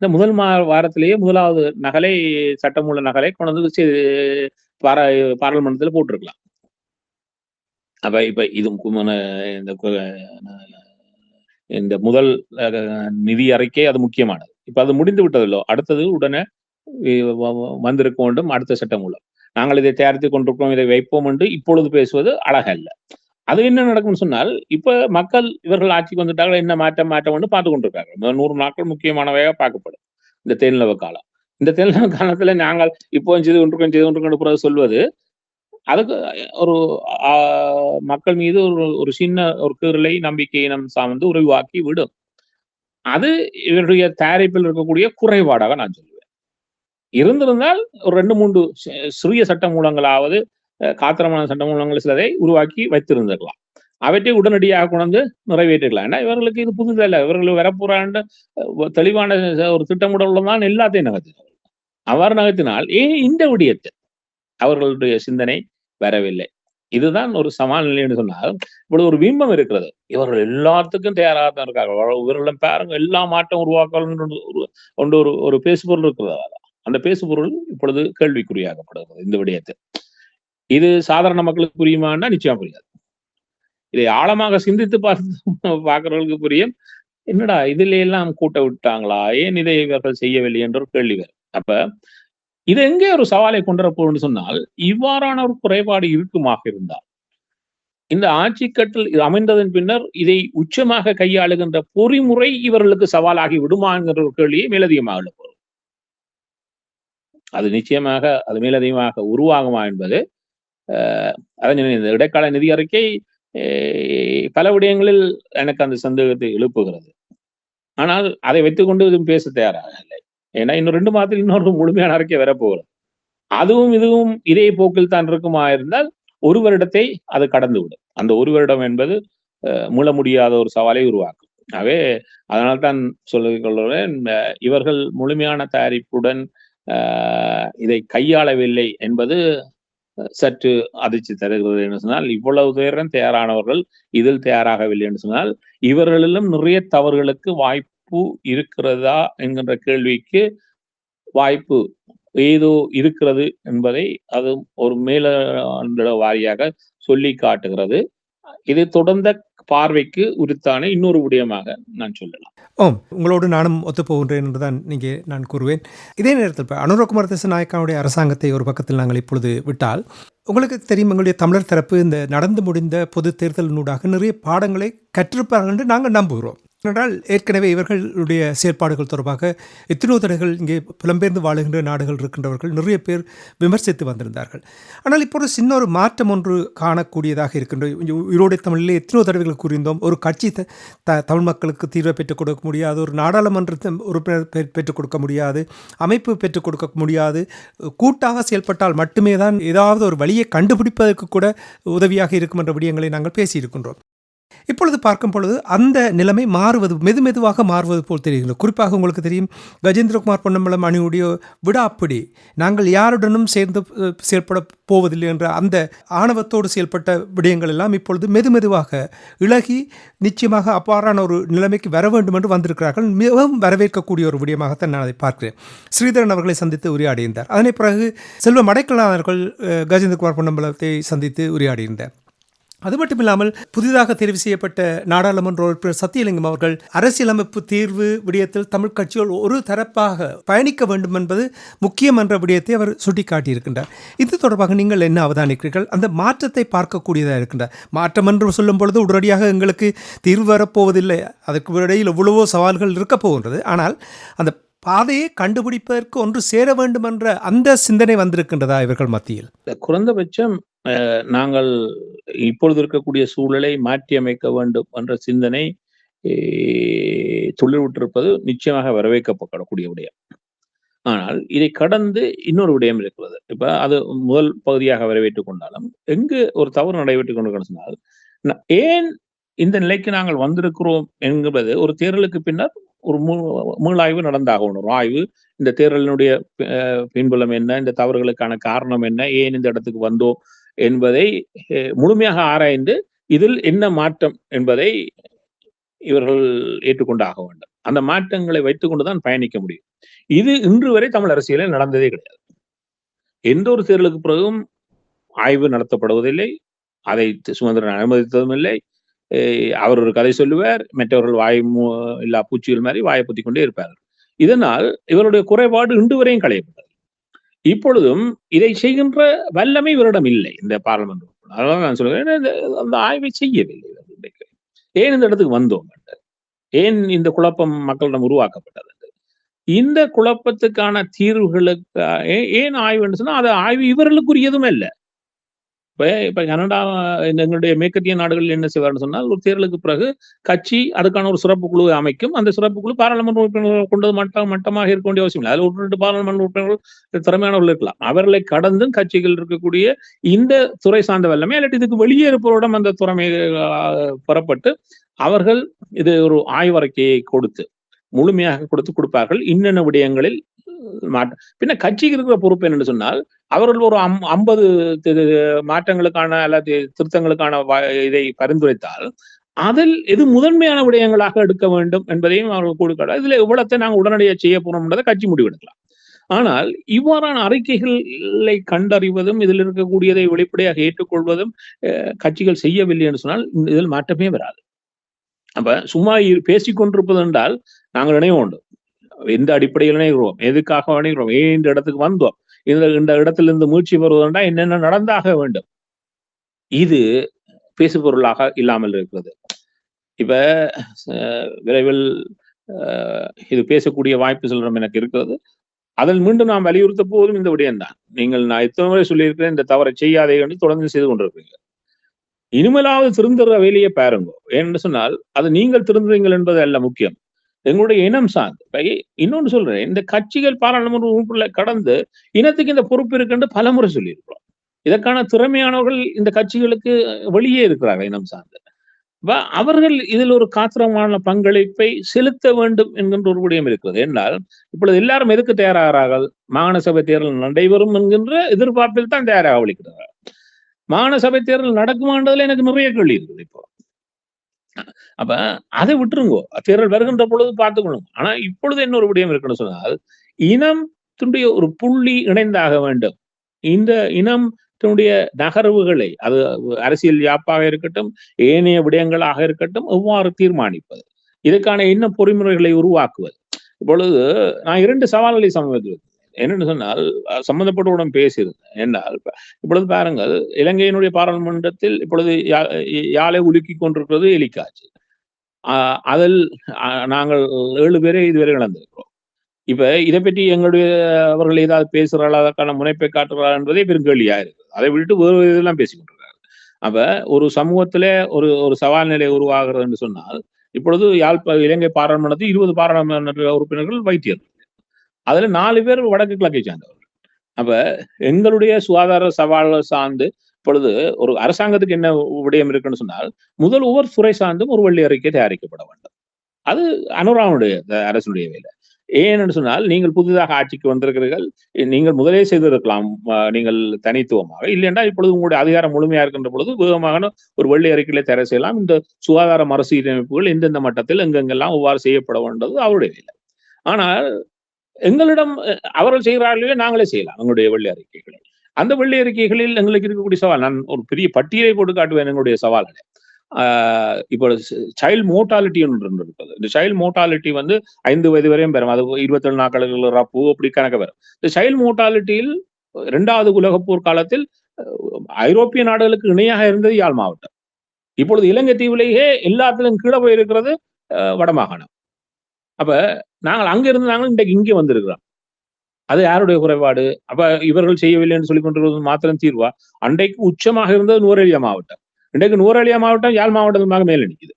இந்த முதல் வாரத்திலேயே முதலாவது நகலை, சட்டமூல நகலை கொண்டு வந்து பாராளுமன்றத்துல போட்டிருக்கலாம். அப்ப இப்ப இது இந்த இந்த முதல் நிதி அறிக்கை அது முக்கியமானது. இப்ப அது முடிந்து விட்டதல்லோ, அடுத்தது உடனே வந்திருக்க வேண்டும் அடுத்த சட்டமூலம். நாங்கள் இதை தயாரித்துக் கொண்டிருக்கிறோம், இதை வைப்போம் என்று இப்பொழுது பேசுவது அழகல்ல. அது என்ன நடக்கும்னு சொன்னால், இப்ப மக்கள் இவர்கள் ஆட்சிக்கு வந்துட்டார்கள், என்ன மாற்றம் என்று பார்த்துக் கொண்டிருக்காங்க. 100 நாட்கள் முக்கியமானவையாக பார்க்கப்படும் இந்த தேர்தல் காலம். இந்த தேர்தல் காலத்துல நாங்கள் இப்போ செய்து கொண்டிருக்கோம் பிறகு சொல்வது, அதுக்கு ஒரு மக்கள் மீது ஒரு சின்ன ஒரு கீறலை, நம்பிக்கையினம் சார்ந்து உருவாக்கி விடும். அது இவருடைய தயாரிப்பில் இருக்கக்கூடிய குறைபாடாக நான் சொல்லுவேன். இருந்திருந்தால் ஒரு 2, 3 சிறிய சட்ட மூலங்களாவது, காத்திரமான சட்ட மூலங்கள் சிலதை உருவாக்கி வைத்திருந்திருக்கலாம். அவற்றை உடனடியாக கொண்டு நிறைவேற்றிக்கலாம். ஏன்னா இவர்களுக்கு இது புதுதல்ல. இவர்கள் வரப்போறாண்ட தெளிவான ஒரு திட்டமிடல் தான் எல்லாத்தையும் நகர்த்தினார்கள். அவ்வாறு நகர்த்தினால் ஏன் இந்த விடயத்தை அவர்களுடைய சிந்தனை வரவில்லை? இதுதான் ஒரு சவால் நிலை என்று சொன்னால், இப்பொழுது ஒரு பிம்பம் இருக்கிறது. இவர்கள் எல்லாத்துக்கும் தயாராக தான் இருக்கார்கள். இவர்களிடம் பாருங்க, எல்லா மாற்றம் உருவாக்கணும் ஒரு பேசுபொருள் இருக்கிறது. அந்த பேசுபொருள் இப்பொழுது கேள்விக்குறியாக்கப்படுகிறது இந்த விடயத்தை. இது சாதாரண மக்களுக்கு புரியுமான்னா நிச்சயம் புரியாது. இதை ஆழமாக சிந்தித்து பார்க்கிறவர்களுக்கு புரியும். என்னடா இதுல எல்லாம் கூட்ட விட்டாங்களா, ஏன் இதை இவர்கள் செய்யவில்லை என்ற ஒரு கேள்வி வரும். அப்ப இது எங்கே ஒரு சவாலை கொண்டு வரப்போன்னு சொன்னால், இவ்வாறான ஒரு குறைபாடு இருக்குமாக இருந்தால், இந்த ஆட்சி கட்டில் அமைந்ததன் பின்னர் இதை உச்சமாக கையாளுகின்ற பொறிமுறை இவர்களுக்கு சவாலாகி விடுமா என்கிற ஒரு கேள்வியை மேலதிகமாக எழுப்பும். அது நிச்சயமாக அது மேலதிகமாக உருவாகுமா என்பது, அதான் இந்த இடைக்கால நிதி அறிக்கை பல விடயங்களில் எனக்கு அந்த சந்தேகத்தை எழுப்புகிறது. ஆனால் அதை வைத்துக்கொண்டு இதுவும் பேச தயாராக இல்லை. ஏன்னா இன்னும் 2 மாதத்தில் இன்னொரு முழுமையான அறிக்கை வரப்போகிறது. அதுவும் இதுவும் இதே போக்கில் தான் இருக்குமா இருந்தால் 1 வருடத்தை அது கடந்து விடும். அந்த 1 வருடம் என்பது மீள முடியாத ஒரு சவாலை உருவாக்கும். ஆகவே அதனால்தான் சொல்லிக் கொள்கிறேன், இவர்கள் முழுமையான தயாரிப்புடன் இதை கையாளவில்லை என்பது சற்று அதிர்ச்சி தருகிறது என்று சொன்னால், இவ்வளவு பேரும் தயாரானவர்கள் இதில் தயாராகவில்லை என்று சொன்னால், இவர்களிலும் நிறைய தவறுகளுக்கு வாய்ப்பு இருக்கிறதா என்கின்ற கேள்விக்கு வாய்ப்பு ஏதோ இருக்கிறது என்பதை அது ஒரு மேல வாரியாக சொல்லி காட்டுகிறது. இது தொடர்ந்த பார்வைக்கு உரித்தான இன்னொரு விடயமாக நான் சொல்லலாம். உங்களோடு நானும் ஒத்துப்போகின்றேன் என்றுதான் நான் கூறுவேன். இதே நேரத்தில் இப்போ அனுரகுமார திசாநாயக்காவுடைய அரசாங்கத்தை ஒரு பக்கத்தில் நாங்கள் இப்பொழுது விட்டால், உங்களுக்கு தெரியும், எங்களுடைய தமிழர் தரப்பு இந்த நடந்து முடிந்த பொது தேர்தலினூடாக நிறைய பாடங்களை கற்றிருப்பார்கள் என்று நாங்கள் நம்புகிறோம். ஏனென்றால் ஏற்கனவே இவர்களுடைய செயற்பாடுகள் தொடர்பாக எத்தனையோ தடைகள் இங்கே புலம்பெயர்ந்து வாழுகின்ற நாடுகள் இருக்கின்றவர்கள் நிறைய பேர் விமர்சித்து வந்திருந்தார்கள். ஆனால் இப்போ ஒரு சின்ன ஒரு மாற்றம் ஒன்று காணக்கூடியதாக இருக்கின்ற. உயிரோடு தமிழிலே எத்தனையோ தடவைகள் கூறியிருந்தோம், ஒரு கட்சி தமிழ் மக்களுக்கு தீர்வை பெற்றுக் கொடுக்க முடியாது, ஒரு நாடாளுமன்றத்தை உறுப்பினர் பெற்றுக் கொடுக்க முடியாது, அமைப்பு பெற்றுக் கொடுக்க முடியாது, கூட்டாக செயல்பட்டால் மட்டுமே தான் ஏதாவது ஒரு வழியை கண்டுபிடிப்பதற்கு கூட உதவியாக இருக்கும் என்ற விடயங்களை நாங்கள் பேசியிருக்கின்றோம். இப்பொழுது பார்க்கும் பொழுது அந்த நிலைமை மாறுவது, மெதுவாக மாறுவது போல் தெரிகிறது. குறிப்பாக உங்களுக்கு தெரியும், கஜேந்திரகுமார் பொன்னம்பலம் அணியுடைய விடாப்பிடி, நாங்கள் யாருடனும் சேர்ந்து செயல்பட போவதில்லை என்ற அந்த ஆணவத்தோடு செயல்பட்ட விடயங்கள் எல்லாம் இப்பொழுது மெதுவாக இழகி நிச்சயமாக அவ்வாறான ஒரு நிலைமைக்கு வர வேண்டும் என்று வந்திருக்கிறார்கள். மிகவும் வரவேற்கக்கூடிய ஒரு விடயமாகத்தான் நான் அதை பார்க்கிறேன். ஸ்ரீதரன் அவர்களை சந்தித்து உரையாடியிருந்தார். அதனை பிறகு செல்வம் அடைக்கலான் அவர்கள் கஜேந்திரகுமார் பொன்னம்பலத்தை சந்தித்து உரையாடியிருந்தார். அது மட்டும் இல்லாமல் புதிதாக தெரிவு செய்யப்பட்ட நாடாளுமன்ற உறுப்பினர் சத்தியலிங்கம் அவர்கள் அரசியலமைப்பு தீர்வு விடயத்தில் தமிழ் கட்சிகள் ஒரு தரப்பாக பயணிக்க வேண்டும் என்பது முக்கியம் என்ற விடயத்தை அவர் சுட்டிக்காட்டியிருக்கின்றார். இது தொடர்பாக நீங்கள் என்ன அவதானிக்கிறீர்கள்? அந்த மாற்றத்தை பார்க்கக்கூடியதாக இருக்கின்றார். மாற்றம் என்று சொல்லும் பொழுது உடனடியாக எங்களுக்கு தீர்வு வரப்போவதில்லை, அதற்கு இடையில் எவ்வளவோ சவால்கள் இருக்கப் போகின்றது. ஆனால் அந்த பாதையை கண்டுபிடிப்பதற்கு ஒன்று சேர வேண்டும் என்ற அந்த சிந்தனை வந்திருக்கின்றதா இவர்கள் மத்தியில்? குறைந்தபட்சம் நாங்கள் இப்பொழுது இருக்கக்கூடிய சூழலை மாற்றி அமைக்க வேண்டும் என்ற சிந்தனை துளிர்விட்டிருப்பது நிச்சயமாக வரவேற்கப்படக்கூடிய விடயம். ஆனால் இதை கடந்து இன்னொரு விடயம் இருக்கிறது. இப்ப அது முதல் பகுதியாக வரவேற்றுக் கொண்டாலும், எங்கு ஒரு தவறு நடைபெற்றுக் கொண்டிருக்கிறது சொன்னால், ஏன் இந்த நிலைக்கு நாங்கள் வந்திருக்கிறோம் என்பது ஒரு தேர்தலுக்கு பின்னர் ஒரு மீளாய்வு நடந்தாகணும். ஒரு ஆய்வு, இந்த தேர்தலினுடைய பின்புலம் என்ன? இந்த தவறுகளுக்கான காரணம் என்ன? ஏன் இந்த இடத்துக்கு வந்தோம்? என்பதை முழுமையாக ஆராய்ந்து, இதில் என்ன மாற்றம் என்பதை இவர்கள் ஏற்றுக்கொண்டாக வேண்டும். அந்த மாற்றங்களை வைத்துக் கொண்டுதான் பயணிக்க முடியும். இது இன்று வரை தமிழ் அரசியலில் நடந்ததே கிடையாது. எந்த ஒரு தேர்தலுக்கு பிறகும் ஆய்வு நடத்தப்படுவதில்லை. அதை சுமந்திரன் அனுமதித்ததும் இல்லை. அவர் ஒரு கதை சொல்லுவார், மற்றவர்கள் வாய் இல்லா பூச்சிகள் மாதிரி வாயை பொத்திக் கொண்டே இருப்பார்கள். இதனால் இவருடைய குறைபாடு இன்று வரையும் களையப்பட்டது. இப்பொழுதும் இதை செய்கின்ற வல்லமை இவரிடம் இல்லை, இந்த பார்லிமெண்ட். அதனால நான் சொல்லுவேன், அந்த ஆய்வை செய்யவில்லை. ஏன் இந்த இடத்துக்கு வந்தோம்? ஏன் இந்த குழப்பம் மக்களிடம் உருவாக்கப்பட்டது? இந்த குழப்பத்துக்கான தீர்வுகளுக்கு ஏன் ஆய்வு என்று சொன்னா, அது ஆய்வு இவர்களுக்குரியதும் இல்லை. இப்ப கனடா, எங்களுடைய மேற்கத்திய நாடுகள் என்ன செய்வார்னு சொன்னால், ஒரு தேர்தலுக்கு பிறகு கட்சி அதுக்கான ஒரு சிறப்பு குழுவை அமைக்கும். அந்த சிறப்பு குழு பாராளுமன்ற உறுப்பினர்கள் கொண்டது மட்டமாக இருக்க வேண்டிய அவசியம் இல்லை. அதில் 1-2 பாராளுமன்ற உறுப்பினர்கள் திறமையானவர்கள் இருக்கலாம். அவர்களை கடந்தும் கட்சிகள் இருக்கக்கூடிய இந்த துறை சார்ந்த வல்லமை, இல்லாட்டி இதுக்கு வெளியே இருப்பவரிடம் அந்த திறமை பெறப்பட்டு, அவர்கள் இது ஒரு ஆய்வறிக்கையை கொடுத்து முழுமையாக கொடுப்பார்கள். இன்னென்ன விடயங்களில் பின்ன கட்சிக்கு இருக்கிற பொறுப்பு என்னன்னு சொன்னால், அவர்கள் ஒரு 50 மாற்றங்களுக்கான அல்லது திருத்தங்களுக்கான இதை பரிந்துரைத்தால், அதில் எது முதன்மையான விடயங்களாக எடுக்க வேண்டும் என்பதையும் அவர்கள் கொடுக்கிறார். இதுல எவ்வளத்தை நாங்கள் உடனடியாக செய்ய போறோம் என்பதை கட்சி முடிவெடுக்கலாம். ஆனால் இவ்வாறான அறிக்கைகளை கண்டறிவதும், இதில் இருக்கக்கூடியதை வெளிப்படையாக ஏற்றுக்கொள்வதும் கட்சிகள் செய்யவில்லை என்று சொன்னால், இதில் மாற்றமே வராது. அப்ப சும்மா பேசிக்கொண்டிருப்பது என்றால் நாங்கள் இணைய வேண்டும். எந்த அடிப்படையில் இணைகிறோம், எதுக்காக இணைகிறோம், ஏன் இந்த இடத்துக்கு வந்தோம், இந்த இடத்திலிருந்து மீட்சி பெறுவதென்றா என்னென்ன நடந்தாக வேண்டும், இது பேசுபொருளாக இல்லாமல் இருக்கிறது. இப்ப விரைவில் இது பேசக்கூடிய வாய்ப்பு சொல்றோம் எனக்கு இருக்கிறது. அதில் மீண்டும் நாம் வலியுறுத்த போவதும் இந்த விடயம் தான். நான் எத்தனை முறை சொல்லியிருக்கிறேன், இந்த தவறை செய்யாதே என்று தொடர்ந்து செய்து கொண்டிருக்கிறீங்க. இனிமேலாவது திருந்துற வேலையை பாருங்க. ஏன்னு சொன்னால், அது நீங்கள் திருந்துறீங்கள் என்பது அல்ல முக்கியம், எங்களுடைய இனம் சார்ந்து. இன்னொன்னு சொல்றேன், இந்த கட்சிகள் பாராளுமன்ற உறுப்பினர்களை கடந்து இனத்துக்கு இந்த பொறுப்பு இருக்குன்னு பலமுறை சொல்லியிருக்கிறோம். இதற்கான திறமையானவர்கள் இந்த கட்சிகளுக்கு வெளியே இருக்கிறார்கள், இனம் சார்ந்து. அவர்கள் இதில் ஒரு காத்திரமான பங்களிப்பை செலுத்த வேண்டும் என்கின்ற ஒரு விடயம் இருக்கிறது. என்றால் இப்பொழுது எல்லாரும் எதுக்கு தயாராகிறார்கள்? மாகாண சபை தேர்தல் நடைபெறும் என்கின்ற எதிர்பார்ப்பில் தான் தயாராக வலிக்கிறார்கள். மாகாண சபை தேர்தல் நடக்குமான்றதுல எனக்கு நிறைய கேள்வி இருக்குது. இப்போ அப்ப அதை விட்டுருங்கோ, தேர்தல் வருகின்ற பொழுது பார்த்துக்கணும். ஆனா இப்பொழுது என்ன ஒரு விடயம் இருக்குன்னு சொன்னால், இனத்தினுடைய ஒரு புள்ளி இணைந்தாக வேண்டும். இந்த இனத்தினுடைய நகர்வுகளை, அது அரசியல் யாப்பாக இருக்கட்டும், ஏனைய விடயங்களாக இருக்கட்டும், எவ்வாறு தீர்மானிப்பது, இதுக்கான என்ன பொறிமுறைகளை உருவாக்குவது. இப்பொழுது நான் 2 சவால்களை சமூகத்தில் என்னன்னு சொன்னால், சம்பந்தப்பட்டவுடன் பேசியிருந்தேன். என்றால் இப்பொழுது பாருங்கள், இலங்கையினுடைய பாராளுமன்றத்தில் இப்பொழுது யாழை உலுக்கி கொண்டிருக்கிறது எலிக்காட்சி. அதில் நாங்கள் 7 பேரை இதுவரை இழந்திருக்கிறோம். இப்ப இதை பற்றி அவர்கள் ஏதாவது பேசுகிறார்கள், அதற்கான முனைப்பை காட்டுகிறார்கள் என்பதே பெருங்கேள்வியா இருக்கு. அதை விட்டு வேறு இதெல்லாம் பேசிக் கொண்டிருக்கிறார்கள். அப்ப ஒரு சமூகத்தில ஒரு சவால் நிலை உருவாகிறது என்று சொன்னால், இப்பொழுது இலங்கை பாராளுமன்றத்தில் 20 பாராளுமன்ற உறுப்பினர்கள் வைத்தியர்கள். அதுல 4 பேர் வடக்கு கிழக்கை சார்ந்தவர்கள். அப்ப எங்களுடைய சுகாதார சவால்கள் சார்ந்து இப்பொழுது ஒரு அரசாங்கத்துக்கு என்ன விடயம் இருக்குன்னு சொன்னால், முதல் ஒவ்வொரு துறை சார்ந்தும் ஒரு வெள்ளை அறிக்கை தயாரிக்கப்பட வேண்டும். அது அனுராவுடைய அரசுடைய வேலை. ஏன்னு சொன்னால், நீங்கள் புதிதாக ஆட்சிக்கு வந்திருக்கிறீர்கள், நீங்கள் முதலே செய்திருக்கலாம், நீங்கள் தனித்துவமாக. இல்லையென்றா இப்பொழுது உங்களுடைய அதிகாரம் முழுமையா இருக்கின்ற பொழுது வேகமாக ஒரு வெள்ளை அறிக்கையில தயார் செய்யலாம். இந்த சுகாதார மறுசீரமைப்புகள் எந்தெந்த மட்டத்தில் எங்கெங்கெல்லாம் எவ்வாறு செய்யப்பட வேண்டது அவருடைய வேலை. ஆனால் எங்களிடம் அவர்கள் செய்கிறார்களே, நாங்களே செய்யலாம் எங்களுடைய வெள்ளை அறிக்கைகளை. அந்த வெள்ளை அறிக்கைகளில் எங்களுக்கு இருக்கக்கூடிய சவால், நான் ஒரு பெரிய பட்டியலை போட்டு காட்டுவேன் எங்களுடைய சவால்களை. இப்போ சைல்டு மோர்டாலிட்டி ஒன்று இருக்குது. இந்த சைல்டு மோர்டாலிட்டி 5 வயது வரையும் பெறும். அது 27 நாட்களுக்கு ரப்பு அப்படி கணக்கு வரும். இந்த சைல்டு மோர்டாலிட்டியில் 2வது உலகப்போர் காலத்தில் ஐரோப்பிய நாடுகளுக்கு இணையாக இருந்தது யாழ் மாவட்டம். இப்பொழுது இலங்கை தீவிலேயே எல்லாத்திலும் கீழே போயிருக்கிறது வடமாகாணம். அப்ப நாங்கள் அங்க இருந்து இன்றைக்கு இங்கே வந்திருக்கிறோம். அது யாருடைய குறைபாடு? அப்ப இவர்கள் செய்யவில்லை என்று சொல்லிக் கொண்டிருக்கிறது மாத்திரம் தீர்வா? அன்றைக்கு உச்சமாக இருந்தது நுவரெலியா மாவட்டம். இன்றைக்கு நுவரெலியா மாவட்டம் யாழ் மாவட்டமாக மேல நிற்குது.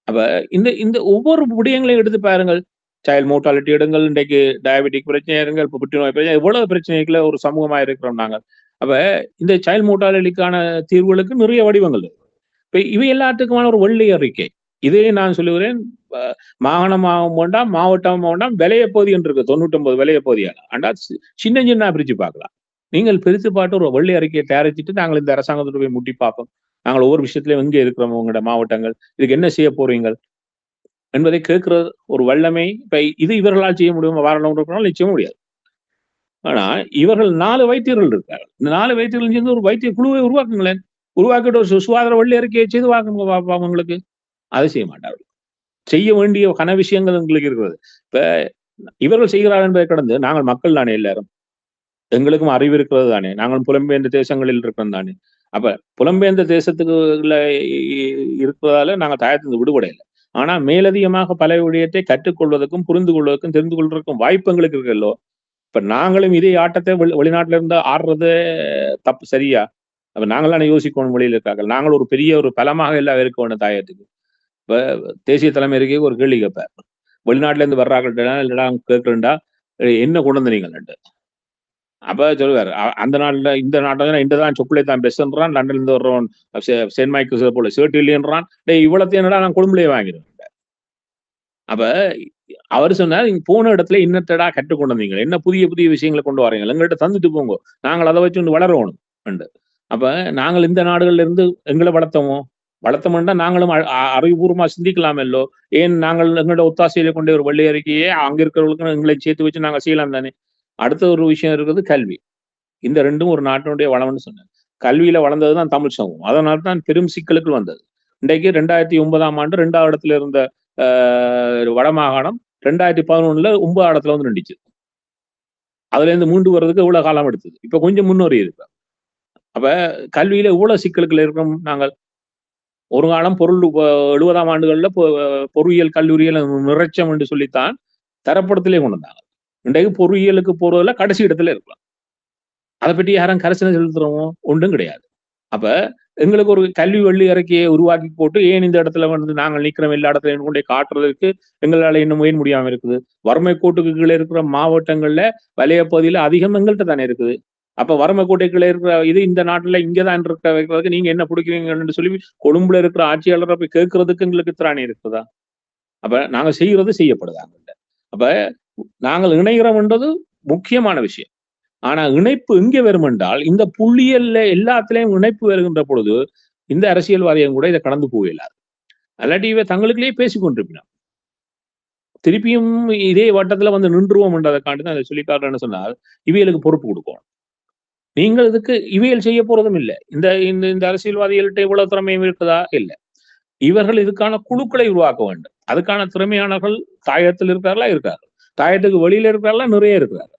அப்ப இந்த ஒவ்வொரு விடயங்களையும் எடுத்து பாருங்கள். சைல்ட் மோர்டாலிட்டி எடுங்கள், இன்றைக்கு டயபெட்டிக் பிரச்சனை எடுங்கள், இப்போ புற்றுநோய் பிரச்சனை, எவ்வளவு பிரச்சனைகளை ஒரு சமூகமா இருக்கிறோம் நாங்கள். அப்ப இந்த சைல்ட் மோர்டாலிட்டிக்கான தீர்வுகளுக்கு நிறைய வடிவங்கள் இருக்கு. இப்ப இவை எல்லாத்துக்குமான ஒரு வெள்ளை அறிக்கை. இதே நான் சொல்லுகிறேன், மாகாணமாகவும் வேண்டாம், மாவட்டமாகவும் வேண்டாம், விலைய பகுதி என்று இருக்கு 99 விலைய பகுதியாக. ஆண்டா சின்ன சின்ன பிரிச்சு பார்க்கலாம். நீங்கள் பிரித்து பார்த்து ஒரு வெள்ளை அறிக்கையை தயாரிச்சுட்டு நாங்கள் இந்த அரசாங்கத்தோட போய் முட்டி பார்ப்போம். நாங்கள் ஒவ்வொரு விஷயத்திலையும் எங்கே இருக்கிறோம், உங்களோட மாவட்டங்கள் இதுக்கு என்ன செய்ய போறீங்க என்பதை கேட்கிற ஒரு வல்லமை இப்ப இது இவர்களால் செய்ய முடியும், வாரணம் நிச்சயம் முடியாது. ஆனா இவர்கள் 4 வைத்தியர்கள் இருக்காங்க. இந்த 4 வைத்தியர்கள் சேர்ந்து ஒரு வைத்திய குழுவை உருவாக்குங்களேன். உருவாக்கிட்டு ஒரு சுகாதார வெள்ளை அறிக்கையை செய்து வாக்குங்க அவங்களுக்கு. அதை செய்ய மாட்டார்கள். செய்ய வேண்டிய கன விஷயங்கள் எங்களுக்கு இருக்கிறது. இப்ப இவர்கள் செய்கிறார்கள் என்பதை கடந்து நாங்கள் மக்கள் தானே எல்லாரும். எங்களுக்கும் அறிவு இருக்கிறது தானே. நாங்கள் புலம்பெயர்ந்த தேசங்களில் இருக்கிறோம் தானே. அப்ப புலம்பெயர்ந்த தேசத்துக்குள்ள இருக்கிறதால நாங்கள் தாயத்திலிருந்து விடுபட இல்லை. ஆனா மேலதிகமாக பல விடயத்தை கற்றுக்கொள்வதற்கும், புரிந்து கொள்வதற்கும், தெரிந்து கொள்வதற்கும் வாய்ப்பு எங்களுக்கு இருக்குல்லோ. இப்ப நாங்களும் இதே ஆட்டத்தை வெளிநாட்டுல இருந்து ஆடுறது தப்பு சரியா? அப்ப நாங்களான யோசிக்கணும் வெளியில இருக்காங்க. நாங்கள் ஒரு பெரிய ஒரு பலமாக எல்லாம் இருக்க வேணும் தாயத்துக்கு. இப்ப தேசிய தலைமை இருக்கே ஒரு கேள்வி கேட்பேன். வெளிநாட்டுல இருந்து வர்றாங்கள்டா இல்லடா கேட்கிறேன்டா, என்ன கொண்டு வந்தீங்கள்ட்டு. அப்ப சொல்லுவாரு, அந்த நாட்டுல இந்த நாட்டுல இந்த தான் சொக்குலே தான் பெஸ்ட்ன்றான், லண்டன்ல இருந்து வர்றவன் சென்ட் மைக்கேல்ஸ் போல ஷர்ட் இல்லைன்றான். இவ்வளத்தையும் என்னடா நான் கொழும்புலயே வாங்கிடுவேன். அப்ப அவர் சொன்னார், நீங்க போன இடத்துல இன்னத்தடா கற்றுக்கொண்டு வந்தீங்க, என்ன புதிய புதிய விஷயங்களை கொண்டு வரீங்க, எங்கள்கிட்ட தந்துட்டு போங்க, நாங்கள் அதை வச்சு வளரணும். அப்ப நாங்கள் இந்த நாடுகள்ல இருந்து எங்களை வளர்த்தோம்னா நாங்களும் அறிவுபூர்வமா சிந்திக்கலாமல்லோ. ஏன் நாங்கள் எங்களோட ஒத்தாசையில கொண்டே ஒரு வெள்ளை அறிக்கையே அங்க இருக்கிறவங்களுக்கு எங்களை சேர்த்து வச்சு நாங்க செய்யலாம் தானே. அடுத்த ஒரு விஷயம் இருக்குது கல்வி. இந்த ரெண்டும் ஒரு நாட்டினுடைய வளம்னு சொன்னேன். கல்வியில வளர்ந்ததுதான் தமிழ் சமூகம். அதனால தான் பெரும் சிக்கலுக்கு வந்தது. இன்றைக்கு 2009ஆம் ஆண்டு 2வது இடத்துல இருந்த வடமாகாணம் 2011ல 9வது இடத்துல வந்து நின்றுச்சு. அதுல இருந்து மீண்டு வர்றதுக்கு இவ்வளவு காலம் எடுத்தது. இப்ப கொஞ்சம் முன்னேறி இருக்கு. அப்ப கல்வியில இவ்வளவு சிக்கல்கள் இருக்கும். நாங்கள் ஒரு காலம் 70ஆம் ஆண்டுகள்ல பொறியியல் கல்லூரியில நிறைச்சம் என்று சொல்லித்தான் தரப்படத்திலே கொண்டு வந்தாங்க. இன்றைக்கு பொறியியலுக்கு போறதுல கடைசி இடத்துல இருக்கலாம். அதை பற்றி யாரும் கரிசனை செலுத்துறோமோ ஒன்றும் கிடையாது. அப்ப எங்களுக்கு ஒரு கல்வி வெள்ளி அறிக்கையை உருவாக்கி போட்டு ஏன் இந்த இடத்துல வந்து நாங்கள் நிற்கிறோம் எல்லா இடத்துல கொண்டே காட்டுறதுக்கு எங்களால இன்னும் ஏன் முடியாம இருக்குது. வறுமை கோட்டுக்கு கீழே இருக்கிற மாவட்டங்கள்ல வலைய பகுதியில அதிகம் எங்கள்கிட்ட தானே இருக்குது. அப்ப வறுமை கோட்டைக்குள்ள இருக்கிற இது இந்த நாட்டுல இங்கதான் இருக்க வைக்கிறதுக்கு நீங்க என்ன பிடிக்கிறீங்கன்னு சொல்லி கொழும்புல இருக்கிற ஆட்சியாளரை போய் கேட்கறதுக்கு எங்களுக்கு திராணி இருக்குதா? அப்ப நாங்க செய்யறது செய்யப்படுதாங்க. அப்ப நாங்கள் இணைகிறோம்ன்றது முக்கியமான விஷயம். ஆனா இணைப்பு எங்கே வரும் என்றால் இந்த புள்ளியல்ல எல்லாத்திலையும் இணைப்பு வருகின்ற பொழுது இந்த அரசியல்வாதியும் கூட இதை கடந்து போயிடலாது. அல்லாட்டி இவ தங்களுக்குள்ளேயே பேசிக் கொண்டிருப்பினா திருப்பியும் இதே வட்டத்துல வந்து நின்றுவோம் என்றதை காட்டுதான் அதை சொல்லிக்காட்டுன்னு சொன்னால் இவைகளுக்கு பொறுப்பு கொடுக்கணும். நீங்கள் இதுக்கு இவையல் செய்ய போறதும் இல்லை. இந்த இந்த அரசியல்வாதிகள்கிட்ட இவ்வளவு திறமையும் இருக்குதா? இல்லை. இவர்கள் இதுக்கான குழுக்களை உருவாக்க வேண்டும். அதுக்கான திறமையானவர்கள் தாயத்தில் இருக்கார்களா? இருக்கார்கள். தாயத்துக்கு வெளியில இருக்கிறார்களா? நிறைய இருக்கிறார்கள்.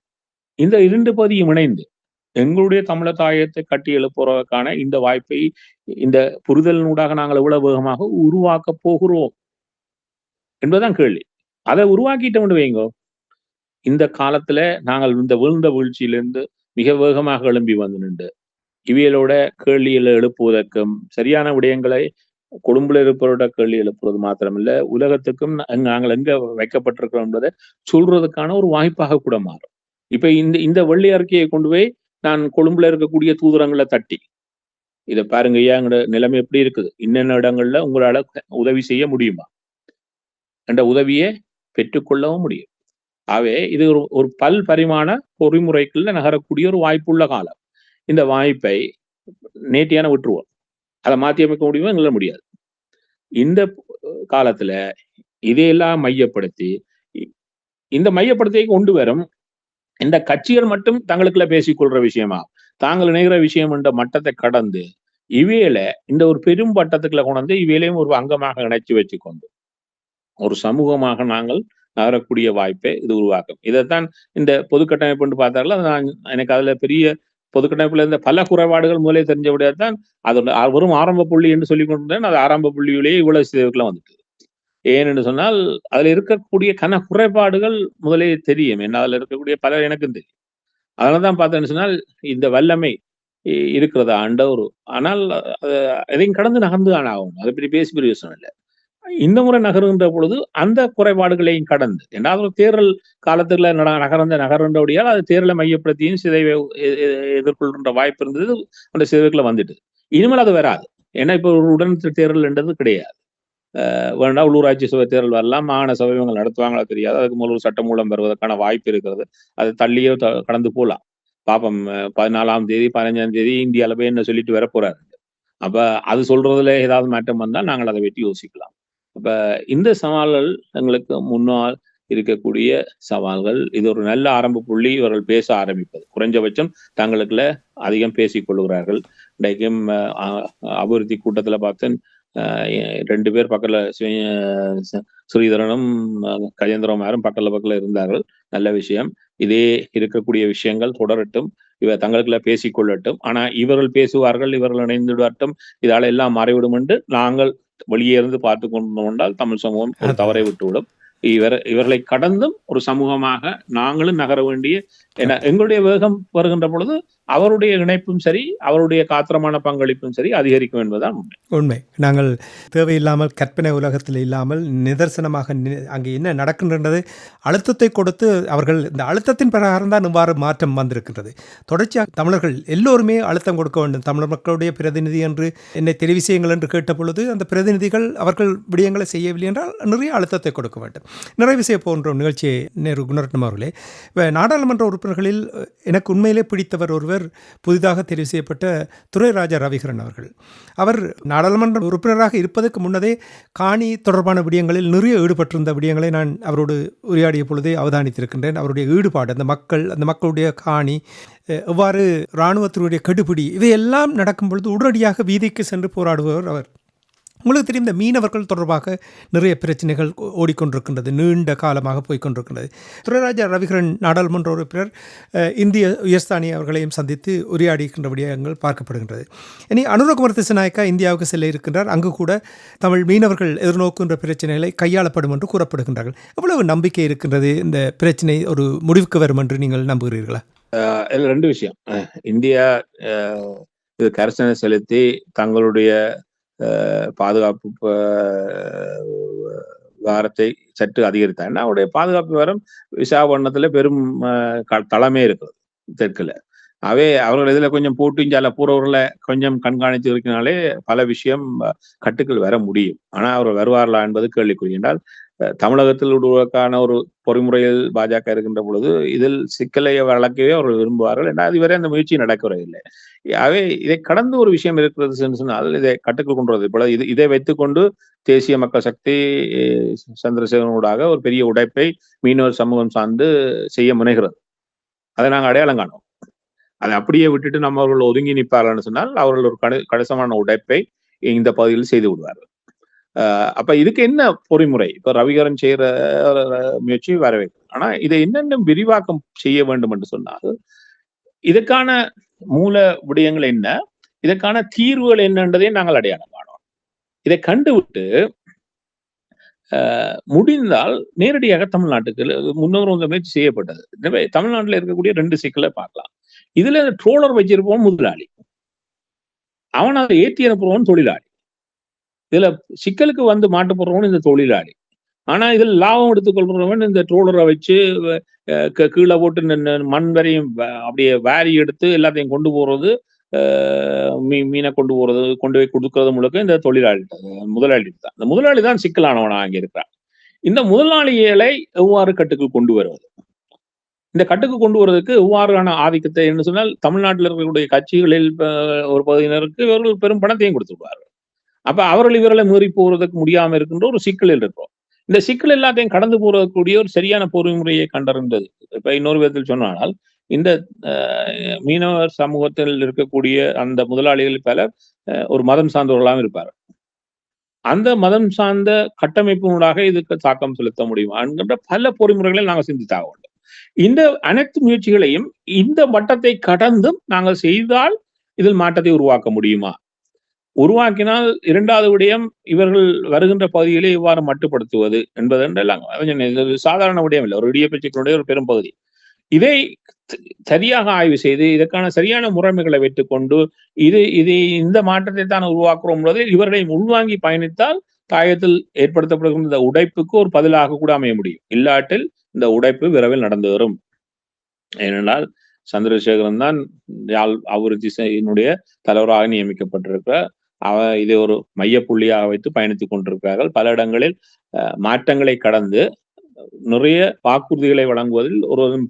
இந்த 2 பகுதியும் இணைந்து எங்களுடைய தமிழர் தாயத்தை கட்டி எழுப்புவதற்கான இந்த வாய்ப்பை இந்த புரிதலினூடாக நாங்கள் எவ்வளவு வேகமாக உருவாக்க போகிறோம் என்பதுதான் கேள்வி. அதை உருவாக்கிட்டோம்னு வைங்கோ, இந்த காலத்துல நாங்கள் இந்த விழுந்த வீழ்ச்சியிலிருந்து மிக வேகமாக எழும்பி வந்து நின்று இவியலோட கேள்விகளை எழுப்புவதற்கும் சரியான விடயங்களை கொழும்புல இருப்பவரோட கேள்வி எழுப்புவது மாத்திரமில்ல, உலகத்துக்கும் நாங்கள் எங்க வைக்கப்பட்டிருக்கிறோம் என்பதை சொல்றதுக்கான ஒரு வாய்ப்பாக கூட மாறும். இப்ப இந்த வெள்ளை அறிக்கையை கொண்டு போய் நான் கொழும்புல இருக்கக்கூடிய தூதரங்களை தட்டி இதை பாருங்க ஐயா, எங்களோட நிலைமை எப்படி இருக்குது, இன்னென்ன இடங்கள்ல உங்களால உதவி செய்ய முடியுமா என்ற உதவியை பெற்றுக்கொள்ளவும் முடியும். ஆகவே இது ஒரு பல் பரிமாண பொறிமுறைக்குள்ள நகரக்கூடிய ஒரு வாய்ப்புள்ள காலம். இந்த வாய்ப்பை நேர்த்தியான விட்டுருவோம். அதை மாற்றி அமைக்க முடியுமா? எங்களால முடியாது. இந்த காலத்துல இதையெல்லாம் மையப்படுத்தி இந்த மையப்படுத்தியை கொண்டு வரும் இந்த கட்சிகள் மட்டும் தங்களுக்குள்ள பேசிக்கொள்ற விஷயமா தாங்கள் இணைகிற விஷயம் என்ற மட்டத்தை கடந்து இவையில இந்த ஒரு பெரும் பட்டத்துக்குள்ள கொண்டு இவையிலையும் ஒரு அங்கமாக இணைச்சு வச்சுக்கொண்டு ஒரு சமூகமாக நாங்கள் நகரக்கூடிய வாய்ப்பை இது உருவாக்கும். இதைத்தான் இந்த பொது கட்டமைப்பு பார்த்தாலும் எனக்கு அதுல பெரிய பொது கட்டமைப்புல இருந்த பல குறைபாடுகள் முதலே தெரிஞ்ச விடையாதான் அதோட வெறும் ஆரம்ப புள்ளி என்று சொல்லி கொண்டிருந்தேன். அது ஆரம்ப புள்ளியிலேயே இவ்வளவு சிதைவுக்குள்ள வந்துட்டு. ஏன்னு சொன்னால் அதுல இருக்கக்கூடிய குறைபாடுகள் முதலே தெரியும். என்ன அதுல இருக்கக்கூடிய பலர் எனக்கும் தெரியும். அதனாலதான் பார்த்தேன்னு சொன்னால் இந்த வல்லமை இருக்கிறதா அண்ட ஒரு ஆனால் எதையும் கடந்து நகர்ந்து ஆகணும். அதை பற்றி பேசி பிரயோசனம் இல்லை. இந்த முறை நகருகின்ற பொழுது அந்த குறைபாடுகளையும் கடந்து, ஏன்னா ஒரு தேர்தல் காலத்துல நகர்ந்தபடியால் அது தேர்தலை மையப்படுத்தியும் சிதைவை எதிர்கொள்கின்ற வாய்ப்பு இருந்தது. அந்த சிதைவுக்குள்ள வந்துட்டு இனிமேல் அது வராது. ஏன்னா இப்ப ஒரு உடன் தேர்தல் என்றது கிடையாது. வேண்டாம் உள்ளூராட்சி சபை தேர்தல் வரலாம், மாகாண சபை இவங்க நடத்துவாங்களா தெரியாது. அதுக்கு முதல்ல ஒரு சட்டமூலம் வருவதற்கான வாய்ப்பு இருக்கிறது. அது தள்ளியோ கடந்து போலாம். பாப்போம் 14ஆம் தேதி 15ஆம் தேதி இந்தியால போய் என்ன சொல்லிட்டு வர போறாரு. அப்ப அது சொல்றதுல ஏதாவது மாற்றம் வந்தால் நாங்கள் அதை பற்றி யோசிக்கலாம். அப்ப இந்த சவால்கள் எங்களுக்கு முன்னால் இருக்கக்கூடிய சவால்கள். இது ஒரு நல்ல ஆரம்ப புள்ளி. இவர்கள் பேச ஆரம்பிப்பது குறைஞ்சபட்சம் தங்களுக்குள்ள அதிகம் பேசிக் கொள்கிறார்கள். இன்றைக்கும் அபிவிருத்தி கூட்டத்துல பார்த்தேன், 2 பேர் பக்கத்துல ஸ்ரீதரனும் கஜேந்திரமாரும் பக்கத்துல இருந்தார்கள். நல்ல விஷயம். இதே இருக்கக்கூடிய விஷயங்கள் தொடரட்டும். இவர் தங்களுக்குள்ள பேசிக்கொள்ளட்டும். ஆனா இவர்கள் பேசுவார்கள், இவர்கள் இணைந்துவிடட்டும், இதால எல்லாம் மாறிவிடும் என்று நாங்கள் வெளியே இருந்து பார்த்து கொண்டால் தமிழ் சமூகம் ஒரு தவறை விட்டுவிடும். இவர்களை கடந்தும் ஒரு சமூகமாக நாங்களும் நகர வேண்டிய, எங்களுடைய வேகம் வருகின்ற பொழுது அவருடைய இணைப்பும் சரி, அவருடைய காத்திரமான பங்களிப்பும் சரி அதிகரிக்கும் என்பதுதான் உண்மை. நாங்கள் தேவையில்லாமல் கற்பனை உலகத்தில் இல்லாமல் நிதர்சனமாக அங்கே என்ன நடக்கின்றது அழுத்தத்தை கொடுத்து, அவர்கள் இந்த அழுத்தத்தின் பிரகாரம் தான் இவ்வாறு மாற்றம் வந்திருக்கின்றது. தொடர்ச்சியாக தமிழர்கள் எல்லோருமே அழுத்தம் கொடுக்க வேண்டும். தமிழர் மக்களுடைய பிரதிநிதி என்று என்னை தெரிவு செய்யுங்கள் என்று கேட்ட பொழுது அந்த பிரதிநிதிகள் அவர்கள் விடயங்களை செய்யவில்லை என்றால் நிறைய அழுத்தத்தை கொடுக்க வேண்டும். நிறைவு செய்ய போன்ற நிகழ்ச்சியை குணரட்னம் அவர்களே, நாடாளுமன்ற உறுப்பினர்களில் எனக்கு உண்மையிலே பிடித்தவர் ஒருவர் புதிதாக தெரிவு செய்யப்பட்ட துரைராஜா ரவிகரன் அவர்கள். அவர் நாடாளுமன்ற உறுப்பினராக இருப்பதற்கு முன்னதே காணி தொடர்பான விடயங்களில் நிறைய ஈடுபட்டிருந்த விடயங்களை நான் அவரோடு உரையாடிய பொழுதே அவதானித்திருக்கின்றேன். அவருடைய ஈடுபாடு, அந்த மக்களுடைய காணி, எவ்வாறு இராணுவத்தினுடைய கெடுபிடி, இவையெல்லாம் நடக்கும் பொழுது உடனடியாக வீதிக்கு சென்று போராடுபவர் அவர். உங்களுக்கு தெரியும், இந்த மீனவர்கள் தொடர்பாக நிறைய பிரச்சனைகள் ஓடிக்கொண்டிருக்கின்றது, நீண்ட காலமாக போய்கொண்டிருக்கின்றது. துரைராஜா ரவிகரன் நாடாளுமன்ற உறுப்பினர் இந்திய உயர்ஸ்தானி அவர்களையும் சந்தித்து உரையாடுகின்ற விடயங்கள் பார்க்கப்படுகின்றது. இனி அனுரகுமார திசாநாயக்கா இந்தியாவுக்கு செல்ல இருக்கின்றார். அங்கு கூட தமிழ் மீனவர்கள் எதிர்நோக்குகின்ற பிரச்சனைகளை கையாளப்படும் என்று கூறப்படுகின்றார்கள். எவ்வளவு நம்பிக்கை இருக்கின்றது இந்த பிரச்சனை ஒரு முடிவுக்கு வரும் என்று நீங்கள் நம்புகிறீர்களா? இதுல 2 விஷயம். இந்தியா இது கரிசனை செலுத்தி தங்களுடைய பாதுகாப்பு வாரத்தை சற்று அதிகரித்தாங்க. அவருடைய பாதுகாப்பு வாரம் விசாகப்பட்டினத்துல பெரும் தளமே இருக்குது தெற்குல. அவர்கள் இதுல கொஞ்சம் போட்டுஞ்சால பூர்வர்களை கொஞ்சம் கண்காணித்து இருக்கிறனாலே பல விஷயம் கட்டுக்கள் வர முடியும். ஆனா அவர் வருவார்களா என்பது கேள்விக்குறி. என்றால் தமிழகத்தில் உருவாக்கான ஒரு பொறிமுறையில் பாஜக இருக்கின்ற பொழுது இதில் சிக்கலை வளர்க்கவே அவர்கள் விரும்புவார்கள். ஏன்னா அதுவரை அந்த முயற்சி நடக்கவில்லை. இதை கடந்து ஒரு விஷயம் இருக்கிறது சொன்னால் இதை கட்டுக்குள் கொண்டு வருது. இப்ப இதை வைத்துக்கொண்டு தேசிய மக்கள் சக்தி சந்திரசேகரனூடாக ஒரு பெரிய உடைப்பை மீனவர் சமூகம் சார்ந்து செய்ய முனைகிறது. அதை நாங்கள் அடையாளம் காணோம். அதை அப்படியே விட்டுட்டு நம்ம அவர்கள் ஒதுங்கி நிற்பார்கள்னு சொன்னால் அவர்கள் ஒரு கணிசமான உடைப்பை இந்த பகுதியில் செய்து விடுவார்கள். அப்ப இதுக்கு என்ன பொறிமுறை? இப்ப ரவிகரன் செய்யற முயற்சி வரவேற்கும். ஆனா இதை என்னென்ன விரிவாக்கம் செய்ய வேண்டும் என்று சொன்னால், இதற்கான மூல விடயங்கள் என்ன, இதற்கான தீர்வுகள் என்னன்றதை நாங்கள் அடையாளம் காணோம். இதை கண்டுவிட்டு முடிந்தால் நேரடியாக தமிழ்நாட்டுக்கு முன்னோர் முயற்சி செய்யப்பட்டது. எனவே தமிழ்நாட்டில் இருக்கக்கூடிய 2 சிக்கலை பார்க்கலாம். இதுல ட்ரோலர் வச்சிருப்போம் முதலாளி, அவன் அதை ஏற்றி அனுப்புறவன் தொழிலாளி. இதுல சிக்கலுக்கு வந்து மாட்டு போடுறவன் இந்த தொழிலாளி. ஆனா இதுல லாபம் எடுத்துக்கொள்றவன் இந்த ட்ரோலரை வச்சு கீழே போட்டு மண் வரையும் அப்படியே வாரி எடுத்து எல்லாத்தையும் கொண்டு போறது, மீனை கொண்டு போறது, கொண்டு போய் கொடுக்கறது முழுக்க இந்த முதலாளி தான். இந்த முதலாளி தான் சிக்கலானவனா அங்க இருக்கிறான். இந்த முதலாளிகளை எவ்வாறு கட்டுக்குள் கொண்டு வருவது? இந்த கட்டுக்கு கொண்டு வருவதற்கு எவ்வாறான ஆதிக்கத்தை என்று சொன்னால், தமிழ்நாட்டில் இருக்கக்கூடிய கட்சிகளில் ஒரு பகுதியினருக்கு இவர்கள் பெரும் பணத்தையும் கொடுத்துருவார்கள். அப்ப அவர்கள் இவர்களை மீறி போறதுக்கு முடியாம இருக்கின்ற ஒரு சிக்கலில் இருக்கிறோம். இந்த சிக்கல் எல்லாத்தையும் கடந்து போறக்கூடிய ஒரு சரியான பொறிமுறையை கண்டறிந்தது. இப்ப இன்னொரு விதத்தில் சொன்னால், இந்த மீனவர் சமூகத்தில் இருக்கக்கூடிய அந்த முதலாளிகள் பலர் ஒரு மதம் சார்ந்தவர்களாகவும் இருப்பார்கள். அந்த மதம் சார்ந்த கட்டமைப்பினூடாக இதுக்கு தாக்கம் செலுத்த முடியும் என்கின்ற பல பொறிமுறைகளை நாங்கள் சிந்தித்தாக வேண்டும். இந்த அனைத்து முயற்சிகளையும் இந்த மட்டத்தை கடந்தும் நாங்கள் செய்தால் இதில் மாற்றத்தை உருவாக்க முடியுமா? உருவாக்கினால் 2வது விடயம், இவர்கள் வருகின்ற பகுதிகளை இவ்வாறு மட்டுப்படுத்துவது என்பதெல்லாம் சாதாரண விடயம் இல்லை. ஒரு இடியப்பச்சிகளுடைய ஒரு பெரும் பகுதி. இதை சரியாக ஆய்வு செய்து இதற்கான சரியான முறைமைகளை வைத்துக் கொண்டு இந்த மாற்றத்தை தான் உருவாக்குறோம் என்பதை இவர்களை உள்வாங்கி பயணித்தால் தாயகத்தில் ஏற்படுத்தப்படுகின்ற இந்த உடைப்புக்கு ஒரு பதிலாக கூட அமைய முடியும். இல்லாட்டில் இந்த உடைப்பு விரைவில் நடந்து வரும். ஏனென்றால் சந்திரசேகரன் தான் யாழ் அபிவிருத்தி செயலினுடைய தலைவராக நியமிக்கப்பட்டிருக்கிறார். இதை ஒரு மையப்புள்ளியாக வைத்து பயணித்துக் கொண்டிருக்கிறார்கள். பல இடங்களில் மாற்றங்களை கடந்து நிறைய வாக்குறுதிகளை வழங்குவதில் ஒருவரும்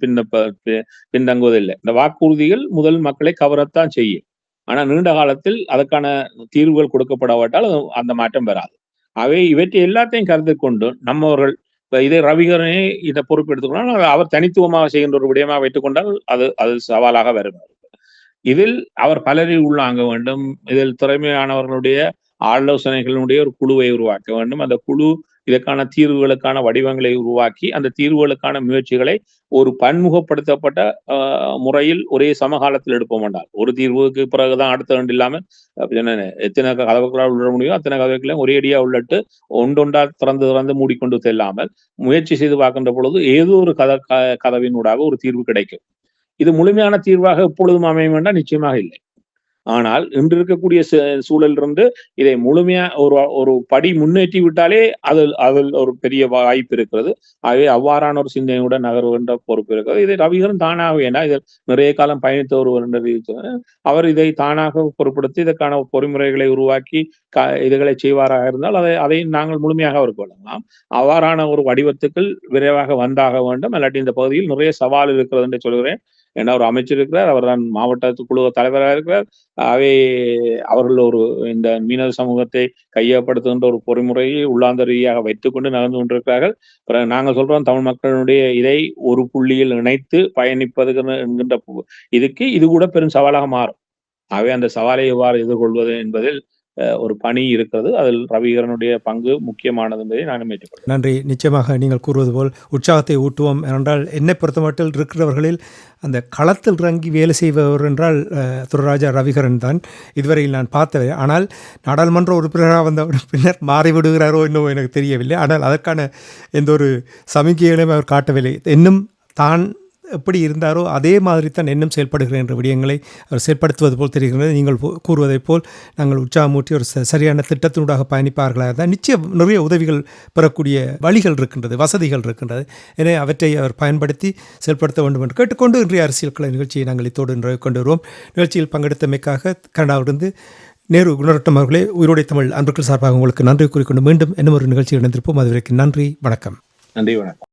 பின்தங்குவதில்லை. இந்த வாக்குறுதிகள் முதல் மக்களை கவரத்தான் செய்யும். ஆனா நீண்ட காலத்தில் அதற்கான தீர்வுகள் கொடுக்கப்படாவிட்டால் அந்த மாற்றம் பெறாது. ஆகவே இவற்றை எல்லாத்தையும் கருத்தில் கொண்டு நம்மவர்கள் இதை ரவிகரனே இதை பொறுப்பெடுத்துக்கொண்டால் அவர் தனித்துவமாக செய்கின்ற ஒரு விடயமாக வைத்துக் கொண்டால் அது சவாலாக வரும். இதில் அவர் பலரை உள்ளாங்க வேண்டும். இதில் திறமையானவர்களுடைய ஆலோசனைகளுடைய ஒரு குழுவை உருவாக்க வேண்டும். அந்த குழு இதற்கான தீர்வுகளுக்கான வடிவங்களை உருவாக்கி அந்த தீர்வுகளுக்கான முயற்சிகளை ஒரு பன்முகப்படுத்தப்பட்ட முறையில் ஒரே சமகாலத்தில் எடுப்ப வேண்டாம். ஒரு தீர்வுக்கு பிறகுதான் அடுத்த ரெண்டு இல்லாமல் எத்தனை கதவுகளால் உள்ள முடியும் அத்தனை கதவுகளையும் ஒரேடியா உள்ளட்டு ஒன்றொன்றா திறந்து மூடிக்கொண்டு செல்லாமல் முயற்சி செய்து பார்க்கின்ற பொழுது ஏதோ ஒரு கதவினூடாக ஒரு தீர்வு கிடைக்கும். இது முழுமையான தீர்வாக எப்பொழுதும் அமையும் என்றால் நிச்சயமாக இல்லை. ஆனால் இன்று இருக்கக்கூடிய சூழலிலிருந்து இதை முழுமையா ஒரு படி முன்னேற்றி விட்டாலே அதில் ஒரு பெரிய வாய்ப்பு இருக்கிறது. ஆகவே அவ்வாறான ஒரு சிந்தனையுடன் நகர்வுகின்ற பொறுப்பு இருக்கிறது. இதை ரவிகரன் தானாக ஏன்னா இதில் நிறைய காலம் பயணித்த ஒருவர் அவர் இதை தானாக பொருட்படுத்தி இதற்கான பொறிமுறைகளை உருவாக்கி இதுகளை செய்வாராக இருந்தால் அதை நாங்கள் முழுமையாக அவருக்கு வழங்கலாம். அவ்வாறான ஒரு வடிவத்துக்குள் விரைவாக வந்தாக வேண்டும். இல்லாட்டி இந்த பகுதியில் நிறைய சவால் இருக்கிறது என்று சொல்கிறேன். ஏன்னா ஒரு அமைச்சர் இருக்கிறார், அவர் தான் மாவட்ட குழு தலைவராக இருக்கிறார். ஆகவே அவர்கள் இந்த மீனவ சமூகத்தை கையப்படுத்துகின்ற ஒரு பொறிமுறையை உள்ளாந்த ரீதியாக வைத்துக் கொண்டு நடந்து கொண்டிருக்கிறார்கள். நாங்கள் சொல்றோம் தமிழ் மக்களுடைய இதை ஒரு புள்ளியில் இணைத்து பயணிப்பது என்கின்ற இதுக்கு இது கூட பெரும் சவாலாக மாறும். ஆகவே அந்த சவாலை எவ்வாறு எதிர்கொள்வது என்பதில் ஒரு பணி இருக்கிறது. அதில் ரவிகரனுடைய பங்கு முக்கியமானது என்பதை நான் ஏற்றுக்கொள்கிறேன். நன்றி. நிச்சயமாக நீங்கள் கூறுவது போல் உற்சாகத்தை ஊட்டுவோம். ஏனென்றால் என்னை பொறுத்தமட்டில் இருக்கிறவர்களில் அந்த களத்தில் இறங்கி வேலை செய்பவர் என்றால் துரைராஜா ரவிகரன் தான் இதுவரையில் நான் பார்த்தவை. ஆனால் நாடாளுமன்ற உறுப்பினராக வந்த பின்னர் மாறிவிடுகிறாரோ என்னவோ எனக்கு தெரியவில்லை. ஆனால் அதற்கான எந்த ஒரு சமிக்கைகளையும் அவர் காட்டவில்லை. இன்னும் தான் எப்படி இருந்தாரோ அதே மாதிரி தான் இன்னும் செயல்படுகிறேன் என்ற விடயங்களை அவர் செயல்படுத்துவது போல் தெரிகிறது. நீங்கள் கூறுவதைப் போல் நாங்கள் உற்சாகமூட்டி ஒரு சரியான திட்டத்தினூடாக பயணிப்பார்களாக தான் நிச்சயம் நிறைய உதவிகள் பெறக்கூடிய வழிகள் இருக்கின்றது, வசதிகள் இருக்கின்றது. எனவே அவற்றை அவர் பயன்படுத்தி செயல்படுத்த வேண்டும் என்று கேட்டுக்கொண்டு இன்றைய அரசியல் கலை நிகழ்ச்சியை நாங்கள் இத்தோடு கொண்டு வருவோம். நிகழ்ச்சியில் பங்கெடுத்தமைக்காக கனடாவிலிருந்து நேரு குணரட்னம் அவர்களே, உயிரோடை தமிழ் அன்பர்கள் சார்பாக உங்களுக்கு நன்றி கூறிக்கொண்டு மீண்டும் இன்னும் ஒரு நிகழ்ச்சியில் இணைந்திருப்போம். அதுவரைக்கும் நன்றி, வணக்கம். நன்றி, வணக்கம்.